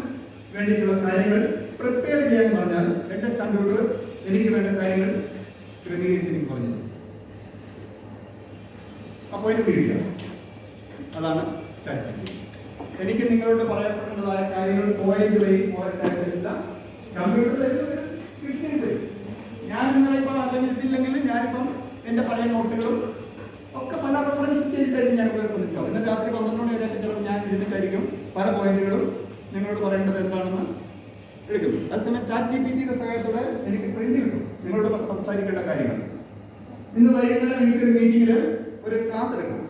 വേണ്ടിയിട്ടുള്ള കാര്യങ്ങൾ പ്രിപ്പയർ ചെയ്യാൻ പറഞ്ഞാൽ എൻ്റെ കമ്പ്യൂട്ടർ എനിക്ക് വേണ്ട കാര്യങ്ങൾ ക്രമീകരിച്ച് എനിക്ക് പറഞ്ഞു. അപ്പോൾ എനിക്ക് വീഴുക. അതാണ് ചാറ്റ്. എനിക്ക് നിങ്ങളോട് പറയപ്പെടേണ്ടതായ കാര്യങ്ങൾ പോയിന്റ് വഴി പോയിട്ടായിട്ടില്ല. കമ്പ്യൂട്ടറിൽ ശിക്ഷയുണ്ട്. ഞാൻ ഇന്നലെ ഇപ്പം അല്ലെങ്കിൽ ഇതില്ലെങ്കിൽ ഞാനിപ്പം എൻ്റെ പഴയ നോട്ടുകളും ഒക്കെ പല റെഫറൻസ് ചെയ്തിട്ടായിരിക്കും ഞാൻ കേൾക്കുന്നില്ല. ഇന്ന് രാത്രി 12 വരെയൊക്കെ ചിലപ്പോൾ ഞാൻ ഇരുന്നിട്ടായിരിക്കും പല പോയിന്റുകളും നിങ്ങളോട് പറയേണ്ടത് എന്താണെന്ന് എടുക്കും. അതേസമയം ChatGPTയുടെ സഹായത്തോടെ എനിക്ക് പ്രിന്റ് കിട്ടും നിങ്ങളോട് സംസാരിക്കേണ്ട കാര്യങ്ങൾ. ഇന്ന് വൈകുന്നേരം എനിക്കൊരു മീറ്റിംഗിൽ ഒരു ക്ലാസ് എടുക്കും.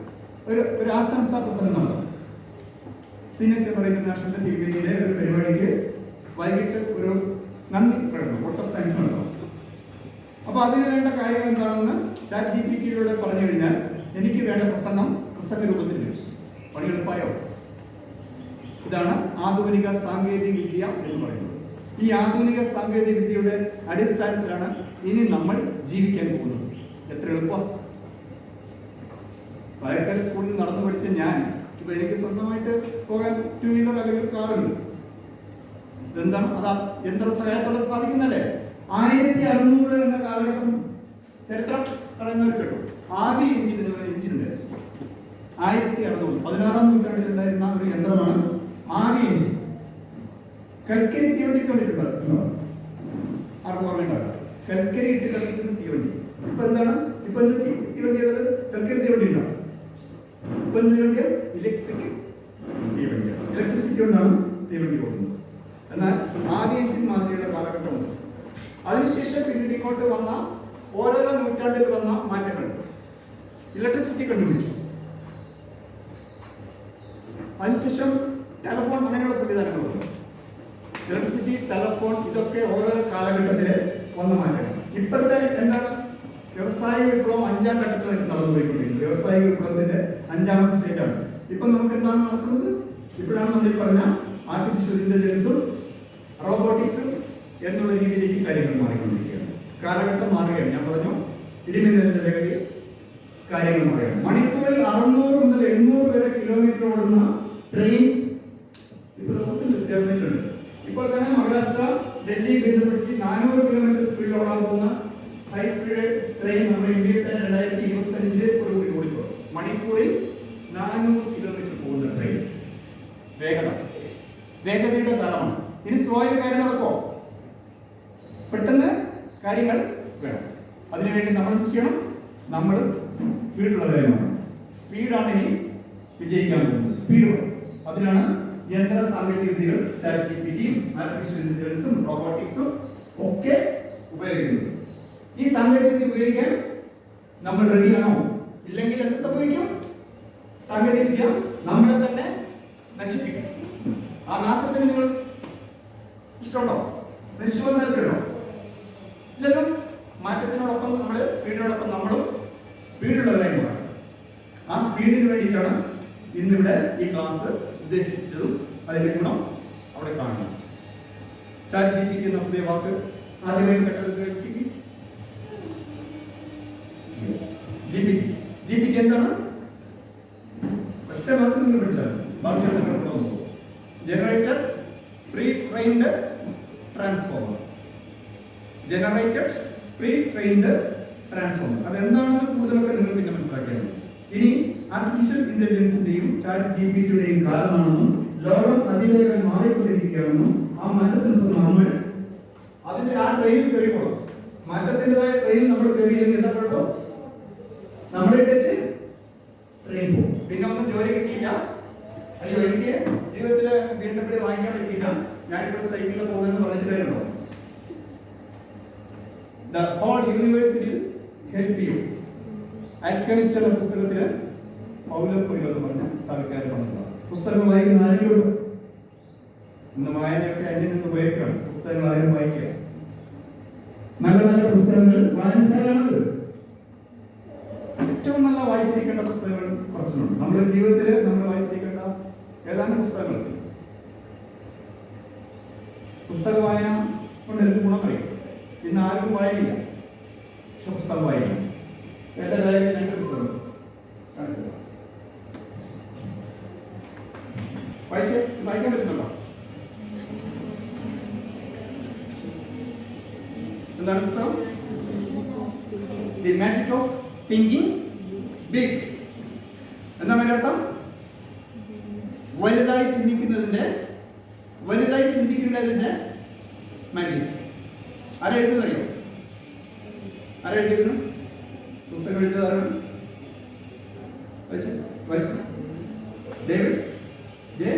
ഒരു ആശംസാ പ്രസംഗം നടത്തും. സീനിയർ സെമർ ഇന്റർനാഷണൽ തിരുവേദിയിലെ ഒരു പരിപാടിക്ക് വൈകിട്ട് ഒരു നന്ദി പ്രകടനം വോട്ട് ഓഫ് താങ്ക്സ് നടത്തും. അപ്പോൾ അതിന് വേണ്ട കാര്യങ്ങൾ എന്താണെന്ന് ChatGPTയിലൂടെ പറഞ്ഞു കഴിഞ്ഞാൽ എനിക്ക് വേണ്ട പ്രസംഗ രൂപത്തിൽ പണി എളുപ്പമായോ? ഇതാണ് ആധുനിക സാങ്കേതിക വിദ്യ എന്ന് പറയുന്നത്. ഈ ആധുനിക സാങ്കേതിക വിദ്യയുടെ അടിസ്ഥാനത്തിലാണ് ഇനി നമ്മൾ ജീവിക്കാൻ പോകുന്നത്. എത്ര എളുപ്പം! വയൽക്കാർ സ്കൂളിൽ നടന്നു പഠിച്ച ഞാൻ ഇപ്പൊ എനിക്ക് സ്വന്തമായിട്ട് പോകാൻ 2 വീലർ അല്ലെങ്കിൽ കാറുണ്ട്. എന്താണ് അതാ യന്ത്ര സഹായത്തോടെ സാധിക്കുന്നല്ലേ? 1600 എന്ന കാലഘട്ടം ചരിത്രം പറയുന്നവർ കേട്ടു. ആവി എഞ്ചിനുണ്ട്. 1600 16ാം നൂറ്റാണ്ടിൽ ഉണ്ടായിരുന്ന ഒരു യന്ത്രമാണ് ആവി എഞ്ചിൻ. കൽക്കരി തീവണ്ടി കണ്ടിട്ടുണ്ടോ? ആർക്കും ഓർമ്മയുണ്ടാവില്ല. കൽക്കരി ഇട്ട് കത്തിക്കുന്ന തീവണ്ടി. ഇപ്പൊ എന്താണ്? ഇപ്പൊ എന്ത് തീവണ്ടിയുള്ളത്? കൽക്കരി തീവണ്ടി ഉണ്ടാവും. ഇപ്പൊ എന്ത് തീവണ്ടിയാണ്? ഇലക്ട്രിക് തീവണ്ടിയാണ്. ഇലക്ട്രിസിറ്റി കൊണ്ടാണ് തീവണ്ടി പോകുന്നത്. എന്നാൽ ആവി എഞ്ചിൻ മാതിരിയുള്ള കാലഘട്ടമുണ്ട്. അതിനുശേഷം പിന്നീട് ഇങ്ങോട്ട് വന്ന ഓരോരോ നൂറ്റാണ്ടിൽ വന്ന മാറ്റങ്ങൾ ഇലക്ട്രിസിറ്റി കണ്ടുപിടിച്ചു. അതിനുശേഷം ടെലഫോൺ അങ്ങനെയുള്ള സംവിധാനങ്ങൾ വന്നു. ഇലക്ട്രിസിറ്റി, ടെലഫോൺ ഇതൊക്കെ ഓരോരോ കാലഘട്ടത്തിൽ വന്ന മാറ്റങ്ങൾ. ഇപ്പോഴത്തെ എന്താണ്? വ്യവസായിക വിപ്ലവം 5ാം ഘട്ടത്തിലേക്ക് നടന്നുപോയിക്കൊണ്ടിരിക്കുന്നത്. വ്യവസായിക വിപ്ലവത്തിന്റെ 5ാമത്തെ സ്റ്റേജാണ്. ഇപ്പൊ നമുക്ക് എന്താണ് നടക്കുന്നത്? ഇപ്പോഴാണ് നമ്മൾ ഈ പറഞ്ഞ ആർട്ടിഫിഷ്യൽ ഇന്റലിജൻസും റോബോട്ടിക്സും എന്നുള്ള രീതിയിലേക്ക് കാര്യങ്ങൾ മാറിക്കൊണ്ടിരിക്കുകയാണ്. കാലഘട്ടം മാറുകയാണ്. ഞാൻ പറഞ്ഞു ഇടിമിന്നലിന്റെ വേഗതയിൽ കാര്യങ്ങൾ മാറുകയാണ്. മണിക്കൂറിൽ 600 മുതൽ 800 വരെ കിലോമീറ്റർ ഓടുന്ന ട്രെയിൻ ഇപ്പോൾ ഡെവലപ്മെന്റ് ഉണ്ട്. ഇപ്പോൾ തന്നെ മഹാരാഷ്ട്ര ഡൽഹി ബന്ധപ്പെടുത്തി 400 കിലോമീറ്റർ സ്പീഡിൽ ഓടാൻ പോകുന്ന ഹൈ സ്പീഡ് ട്രെയിൻ നമ്മുടെ ഇന്ത്യയിൽ തന്നെ 2025 കൂടി ഓടിക്കോളും. മണിക്കൂറിൽ 400 കിലോമീറ്റർ പോകുന്ന ട്രെയിൻ വേഗതയുടെ കാലമാണ്. ഇനി സ്ലോയിൽ കാര്യം നടക്കുമോ? പെട്ടെന്ന് കാര്യങ്ങൾ വേണം. അതിനുവേണ്ടി നമ്മൾ എന്ത് ചെയ്യണം? നമ്മൾ സ്പീഡുള്ളവരാണ്. സ്പീഡാണ് ഇനി വിജയിക്കാൻ പോകുന്നത്. സ്പീഡ് വേണം. അതിനാണ് യന്ത്ര സാങ്കേതിക വിദ്യകൾ, ChatGPTയും ആർട്ടിഫിഷ്യൽ ഇന്റലിജൻസും റോബോട്ടിക്സും ഒക്കെ ഉപയോഗിക്കുന്നത്. ഈ സാങ്കേതിക വിദ്യ ഉപയോഗിക്കാൻ നമ്മൾ റെഡിയാണോ? ഇല്ലെങ്കിൽ എന്ത് സംഭവിക്കും? സാങ്കേതിക വിദ്യ നമ്മളെ തന്നെ നശിപ്പിക്കും. ആ നാശത്തിന് നിങ്ങൾ ഇഷ്ടമുണ്ടോ? നിശ്ചയം നൽകണോ? ഇല്ലല്ലോ. മാറ്റത്തിനോടൊപ്പം നമ്മൾ സ്പീഡിനോടൊപ്പം നമ്മളും സ്പീഡുള്ളവരായി മാറും. ആ സ്പീഡിന് വേണ്ടിയിട്ടാണ് ഇന്നിവിടെ ഈ ക്ലാസ് ഉദ്ദേശിച്ചതും അതിന്റെ ഗുണം അവിടെ കാണണം. ChatGPT എന്ന പുതിയ വാക്ക് ആദ്യമായി കേട്ടത് GPT എന്താണ്? ഒറ്റ വാക്ക് നിങ്ങൾ പഠിച്ചാൽ ബാക്കിയുള്ള ജനറേറ്റഡ് പ്രീ ട്രെയിൻഡ് ട്രാൻസ്ഫോമർ. അതെന്താണെന്ന് കൂടുതലൊക്കെ നിങ്ങൾ പിന്നെ മനസ്സിലാക്കിയാണ്. ഇനി ആർട്ടിഫിഷ്യൽ ഇന്റലിജൻസിന്റെയും ChatGPTയുടെയും കാലമാണെന്നും ലോകം അതിവേഗം മാറിക്കൊണ്ടിരിക്കുകയാണെന്നും ആ മാറ്റത്തിനൊപ്പം നമ്മൾ അതിന്റെ ആ ട്രെയിനിൽ കയറിക്കോളും. മാറ്റത്തിൻ്റെതായ ട്രെയിൻ നമ്മൾ കയറിയില്ലെങ്കിൽ എന്താ കുഴപ്പം? നമ്മളെ വെച്ച് ട്രെയിൻ പോകും. പിന്നെ ഒന്നും ജോലി കിട്ടിയില്ല. അയ്യോ എനിക്ക് ജീവിതത്തിൽ BMW വാങ്ങിക്കാൻ പറ്റിയില്ല, ഞാനിപ്പോൾ സൈക്കിളിൽ പോകുന്നതെന്ന് പറഞ്ഞിട്ട് തരുന്നുണ്ടോ? The whole universe will help you. Alchemist എന്ന പുസ്തകത്തില് പൗലോപ്പൊയ്യോ എന്ന് പറഞ്ഞ സാഹിത്യകാരൻ പറഞ്ഞതാണ്. പുസ്തകം വായിക്കുന്ന ആരെങ്കിലും ഇന്ന് വായനയൊക്കെ അന്യം നിന്ന് പോയേക്കാണ്. പുസ്തകങ്ങൾ ആരും വായിക്കുക. നല്ല നല്ല പുസ്തകങ്ങൾ വായനശാലയാണത്. ഏറ്റവും നല്ല വായിച്ചിരിക്കേണ്ട പുസ്തകങ്ങൾ കുറച്ചുണ്ട്. നമ്മുടെ ജീവിതത്തിൽ നമ്മൾ വായിച്ചിരിക്കേണ്ട ഏതാനും പുസ്തകങ്ങൾ. പുസ്തക വായന കൊണ്ട് എന്ത് ഗുണം അറിയും? ഇന്ന് ആർക്കും വായനയില്ല, പക്ഷെ പുസ്തകം വായിക്കണം. എൻ്റെ കയ്യിൽ 2 പുസ്തകം പറ്റുന്നുണ്ടോ? എന്താണ് പുസ്തകം? The magic of thinking big. എന്താണ് അതിന്റെ അർത്ഥം? വലുതായി ചിന്തിക്കുന്നതിന്റെ മാജിക്. ആരെഴുതുന്നറിയോ? ആരെഴുതിയിരുന്നു? പുസ്തകം എഴുതുന്നതാണ് David J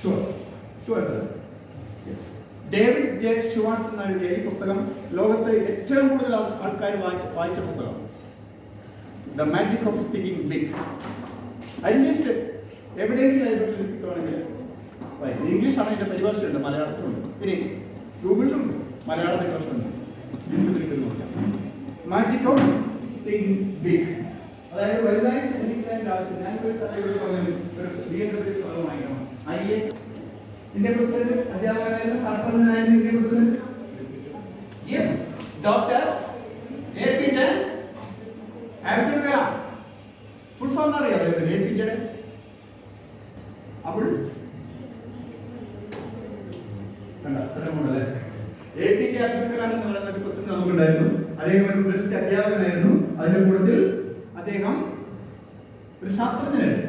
Schwartz. David J Schwartz എന്ന് എഴുതിയ ഈ പുസ്തകം ലോകത്ത് ഏറ്റവും കൂടുതൽ ആൾക്കാർ വായിച്ച പുസ്തകം. The magic of thinking big. At least എവിടെയെങ്കിലും ലൈബ്രറിയിൽ കിട്ടുവാണെങ്കിൽ ഇംഗ്ലീഷാണ് അതിന്റെ പരിഭാഷയുണ്ട്, മലയാളത്തിലുണ്ട്, പിന്നെ ഗൂഗിളിലുണ്ട് മലയാള പരിഭാഷയുണ്ട്. മാജിക് ഓഫ് തിങ്കിങ് ബിഗ്, അതായത് വലുതായി ചിന്തിക്കാൻ ആവശ്യം. ഞാൻ ഒരു BMW വാങ്ങിക്കണം. IAS ഇന്ത്യൻ പ്രസിഡന്റ്, അധ്യാപകനായിരുന്ന ശാസ്ത്രജ്ഞനായിരുന്ന Indian president doctor APJ Abdul Kalam. Full form അറിയാം അദ്ദേഹത്തിന്? APJ അപ്പോൾ APJ അബ്ദുൽ കലാം എന്ന് പറയുന്ന ഒരു പ്രസിഡന്റ് നമുക്കുണ്ടായിരുന്നു. അദ്ദേഹം ഒരു ബെസ്റ്റ് അധ്യാപകനായിരുന്നു. അതിന്റെ കൂട്ടത്തിൽ അദ്ദേഹം ഒരു ശാസ്ത്രജ്ഞനായിരുന്നു.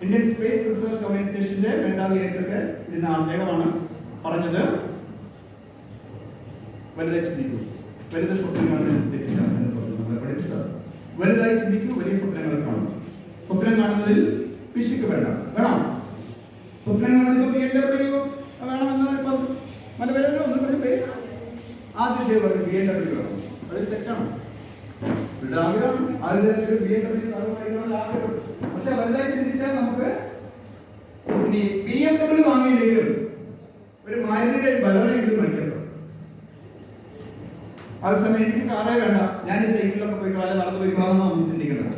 ഇന്ത്യൻ സ്പേസ് റിസർച്ച് ഓർഗനൈസേഷന്റെ മേധാവിയായിട്ടൊക്കെ ഇരുന്ന അദ്ദേഹമാണ് പറഞ്ഞത്, വലുതായി ചിന്തിക്കൂ, വലുത് സ്വപ്നങ്ങൾ തെറ്റില്ല എന്ന് പറഞ്ഞു. നമ്മളെ പഠിപ്പിച്ചത് വലുതായി ചിന്തിക്കൂ, വലിയ സ്വപ്നങ്ങൾ കാണും. സ്വപ്നം കാണുന്നതിൽ പിശുക്ക് വേണം. സ്വപ്നം കാണുന്നതിൽ BMW വേണമെന്ന് ഇപ്പം മലവരല്ലോ ഒന്ന് പറഞ്ഞ പേര് ആദ്യത്തെ പറഞ്ഞു BMW വേണം. അതൊരു തെറ്റാണ്. പക്ഷെ വലുതായി ചിന്തിച്ചാൽ നമുക്ക് ഇനി BMW വാങ്ങിയില്ലെങ്കിലും ഒരു മാരുതിയുടെ ബലമെങ്കിലും മേടിക്കാൻ സാധിക്കും. അതേസമയം എനിക്ക് കാറേ വേണ്ട, ഞാൻ ഈ സൈക്കിളിലൊക്കെ പോയിക്കോ അല്ലെ നടന്നു പോയിക്കോളാം ചിന്തിക്കുന്നത്.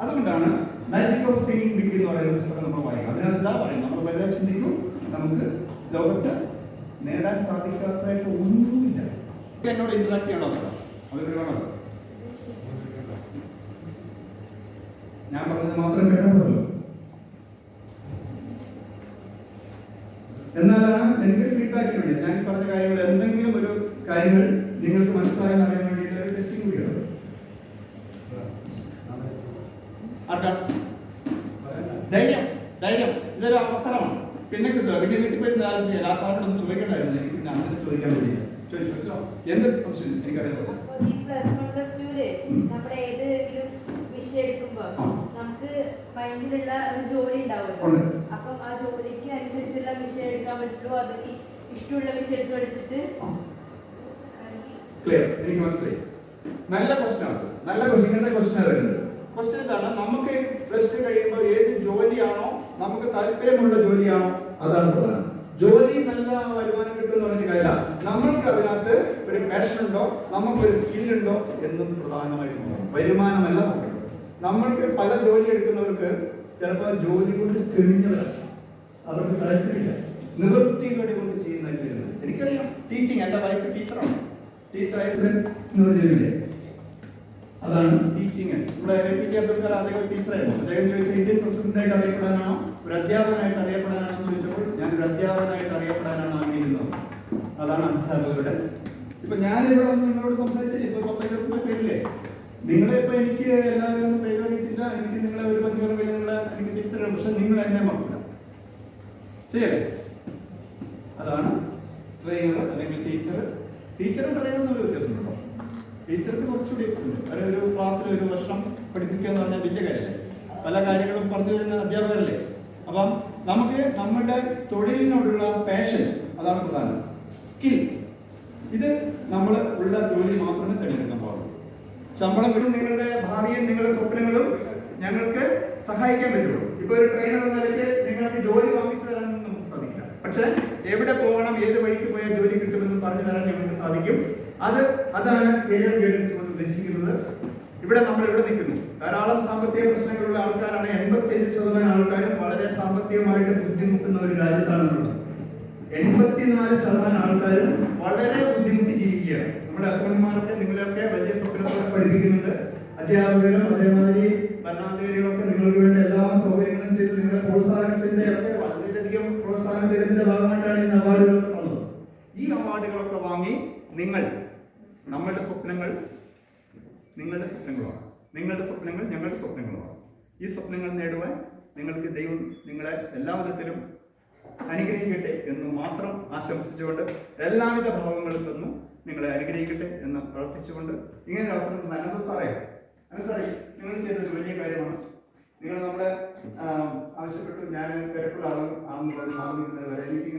അതുകൊണ്ടാണ് മാജിക് ഓഫ് തിങ്കിങ് ബിഗ് എന്ന് പറയുന്ന പുസ്തകം നമ്മൾ വായിക്കും. അതിനകത്ത് ഇതാ പറയും, നമ്മൾ വലുതായി ചിന്തിക്കും, നമുക്ക് ലോകത്ത് നേടാൻ സാധിക്കാത്തതായിട്ട് ഒന്നുമില്ല. എന്നോട് ഇന്ററാക്ട് ചെയ്യണോ അവസ്ഥ? അതൊരു വേണം. ഞാൻ പറഞ്ഞത് മാത്രം കേട്ടാൽ പോരല്ലോ. എന്നാലാണ് എനിക്ക് ഫീഡ്ബാക്കിന് വേണ്ടി ഞാൻ പറഞ്ഞ കാര്യങ്ങൾ എന്തെങ്കിലും ഒരു കാര്യങ്ങൾ നിങ്ങൾക്ക് മനസ്സിലായെന്ന് അറിയാൻ വേണ്ടിയിട്ട് ഒരു ടെസ്റ്റിംഗ് കൂടിയാണ്. ധൈര്യം ഇതൊരു അവസരമാണ്. പിന്നെ കിട്ടുക വീട്ടിൽ പോയിരുന്ന ആലോചിക്കുക. ആ സാറിനൊന്നും ചോദിക്കണ്ടായിരുന്നു, എനിക്ക് പിന്നെ അങ്ങനെ ചോദിക്കാൻ വേണ്ടിയില്ല. ചോദിച്ചോ എന്തൊരു സംശയം എനിക്കറിയാം. നമുക്ക് മൈൻഡിലുള്ള ഒരു ജോലി ഉണ്ടാവുമല്ലോ. അപ്പം ആ ജോലിക്ക് അനുസരിച്ചുള്ള വിഷയം എടുക്കാൻ പറ്റുള്ളൂ. അത് ഇഷ്ടമുള്ള വിഷയം എടുത്ത് പഠിച്ചിട്ട് എനിക്ക് മനസ്സിലായി. നല്ല ക്വസ്റ്റ്യൻ വരുന്നത്. ക്വസ്റ്റ്യൻ ഇതാണ്, നമുക്ക് പ്ലസ് ടു കഴിയുമ്പോൾ ഏത് ജോലിയാണോ നമുക്ക് താല്പര്യമുള്ള ജോലിയാണോ അതാണ് പ്രധാനം. ജോലി നല്ല വരുമാനം കിട്ടുമെന്ന് പറഞ്ഞ കാര്യമില്ല, നമ്മൾക്ക് അതിനകത്ത് ഒരു പാഷൻ ഉണ്ടോ, നമുക്കൊരു സ്കില്ലുണ്ടോ എന്നും പ്രധാനമായിട്ട് നോക്കണം. വരുമാനമല്ല നോക്കേണ്ടത്. നമ്മൾക്ക് പല ജോലി എടുക്കുന്നവർക്ക് ചിലപ്പോൾ ജോലി കൊണ്ട് കഴിഞ്ഞവരാണ്, അവർക്ക് താല്പര്യമില്ല, നിവൃത്തികളെ കൊണ്ട് ചെയ്യുന്നതായിട്ട് വരുന്നത്. എനിക്കറിയാം, ടീച്ചിങ്, എൻ്റെ വൈഫ് ടീച്ചറാണ്, ടീച്ചറായിട്ട് ജോലിയില്ലേ, അതാണ് ടീച്ചിങ്. ഇവിടെ APJ അബ്ദുൽ കലാം അദ്ദേഹം ടീച്ചറായിരുന്നു. അദ്ദേഹം ചോദിച്ചാൽ ഇന്ത്യൻ പ്രസിഡന്റായിട്ട് അറിയപ്പെടാനാണോ ഒരു അധ്യാപകനായിട്ട് അറിയപ്പെടാനാണോ എന്ന് ചോദിച്ചപ്പോൾ ഞാനൊരു അധ്യാപകനായിട്ട് അറിയപ്പെടാനാണ് ആഗ്രഹിക്കുന്നത്. അതാണ് അധ്യാപകരുടെ. ഇപ്പൊ ഞാനിവിടെ വന്ന് നിങ്ങളോട് സംസാരിച്ചില്ല, ഇപ്പൊ 10-20 പേരില്ലേ, നിങ്ങളെ ഇപ്പൊ എനിക്ക് എല്ലാവരും ഒന്നും പേരറിയത്തില്ല, എനിക്ക് നിങ്ങളെ ഒരു 5 കൊല്ലം കഴിഞ്ഞ് നിങ്ങളെ എനിക്ക് തിരിച്ചറിയാം, പക്ഷെ നിങ്ങൾ എന്നെ മറക്കില്ല. ശരിയല്ലേ? അതാണ് ട്രെയിനർ അല്ലെങ്കിൽ ടീച്ചറും ട്രെയിനറും തമ്മിൽ വ്യത്യാസമുണ്ടോ? ടീച്ചർക്ക് കുറച്ചുകൂടി ഒരു ക്ലാസ്സിൽ ഒരു വർഷം പഠിപ്പിക്കുക എന്ന് പറഞ്ഞാൽ വലിയ കാര്യമല്ലേ, പല കാര്യങ്ങളും പറഞ്ഞു തരുന്ന അധ്യാപകരല്ലേ. അപ്പം നമുക്ക് നമ്മുടെ തൊഴിലിനോടുള്ള പാഷൻ അതാണ് പ്രധാനം. സ്കിൽ, ഇത് നമ്മൾ ഉള്ള ജോലി മാത്രമേ തിരഞ്ഞെടുക്കാൻ പാടുള്ളൂ. ശമ്പളം കിട്ടും, നിങ്ങളുടെ ഭാവിയും നിങ്ങളുടെ സ്വപ്നങ്ങളും ഞങ്ങൾക്ക് സഹായിക്കാൻ പറ്റുള്ളൂ. ഇപ്പൊ ഒരു ട്രെയിനർ എന്ന നിലയ്ക്ക് നിങ്ങൾക്ക് ജോലി വാങ്ങിച്ചു തരാനൊന്നും നമുക്ക് സാധിക്കില്ല, പക്ഷെ എവിടെ പോകണം, ഏത് വഴിക്ക് പോയാൽ ജോലി കിട്ടുമെന്ന് പറഞ്ഞു തരാൻ ഞങ്ങൾക്ക് സാധിക്കും. അതാണ് കരിയർ ഗൈഡൻസ് കൊണ്ട് ഉദ്ദേശിക്കുന്നത്. ഇവിടെ നമ്മൾ ഇവിടെ നിൽക്കുന്നു, ധാരാളം സാമ്പത്തിക പ്രശ്നങ്ങളുള്ള ആൾക്കാരാണ്. 85% ആൾക്കാരും വളരെ സാമ്പത്തികമായിട്ട് ബുദ്ധിമുട്ടുന്ന ഒരു രാജ്യത്താണുള്ളത്. 84% ആൾക്കാരും വളരെ ബുദ്ധിമുട്ടി ജീവിക്കുകയാണ്. നമ്മുടെ അച്ഛനന്മാരൊക്കെ നിങ്ങളെയൊക്കെ വലിയ സ്വപ്നത്തോടെ പഠിപ്പിക്കുന്നുണ്ട്. അധ്യാപകരും അതേമാതിരി ഭരണാധികാരികളൊക്കെ നിങ്ങൾക്ക് വേണ്ടി എല്ലാ സൗകര്യങ്ങളും ചെയ്ത് നിങ്ങളെ പ്രോത്സാഹനത്തിന്റെ ഒക്കെ വളരെ നമ്മളുടെ സ്വപ്നങ്ങൾ നിങ്ങളുടെ സ്വപ്നങ്ങളുമാണ്, നിങ്ങളുടെ സ്വപ്നങ്ങൾ ഞങ്ങളുടെ സ്വപ്നങ്ങളുമാണ്. ഈ സ്വപ്നങ്ങൾ നേടുവാൻ നിങ്ങൾക്ക് ദൈവം നിങ്ങളെ എല്ലാ വിധത്തിലും അനുഗ്രഹിക്കട്ടെ എന്ന് മാത്രം ആശംസിച്ചുകൊണ്ട്, എല്ലാവിധ ഭാവങ്ങളും തന്നു നിങ്ങളെ അനുഗ്രഹിക്കട്ടെ എന്ന് പ്രാർത്ഥിച്ചുകൊണ്ട് ഇങ്ങനെ അവസരം തന്ന അനന്ത സാറേ നിങ്ങൾ ചെയ്തൊരു വലിയ കാര്യമാണ്. നിങ്ങൾ നമ്മളെ ആവശ്യപ്പെട്ടു, ഞാൻ തിരക്കുള്ള ആണെന്നുള്ളത് മാറുന്നത് വരെ എനിക്ക്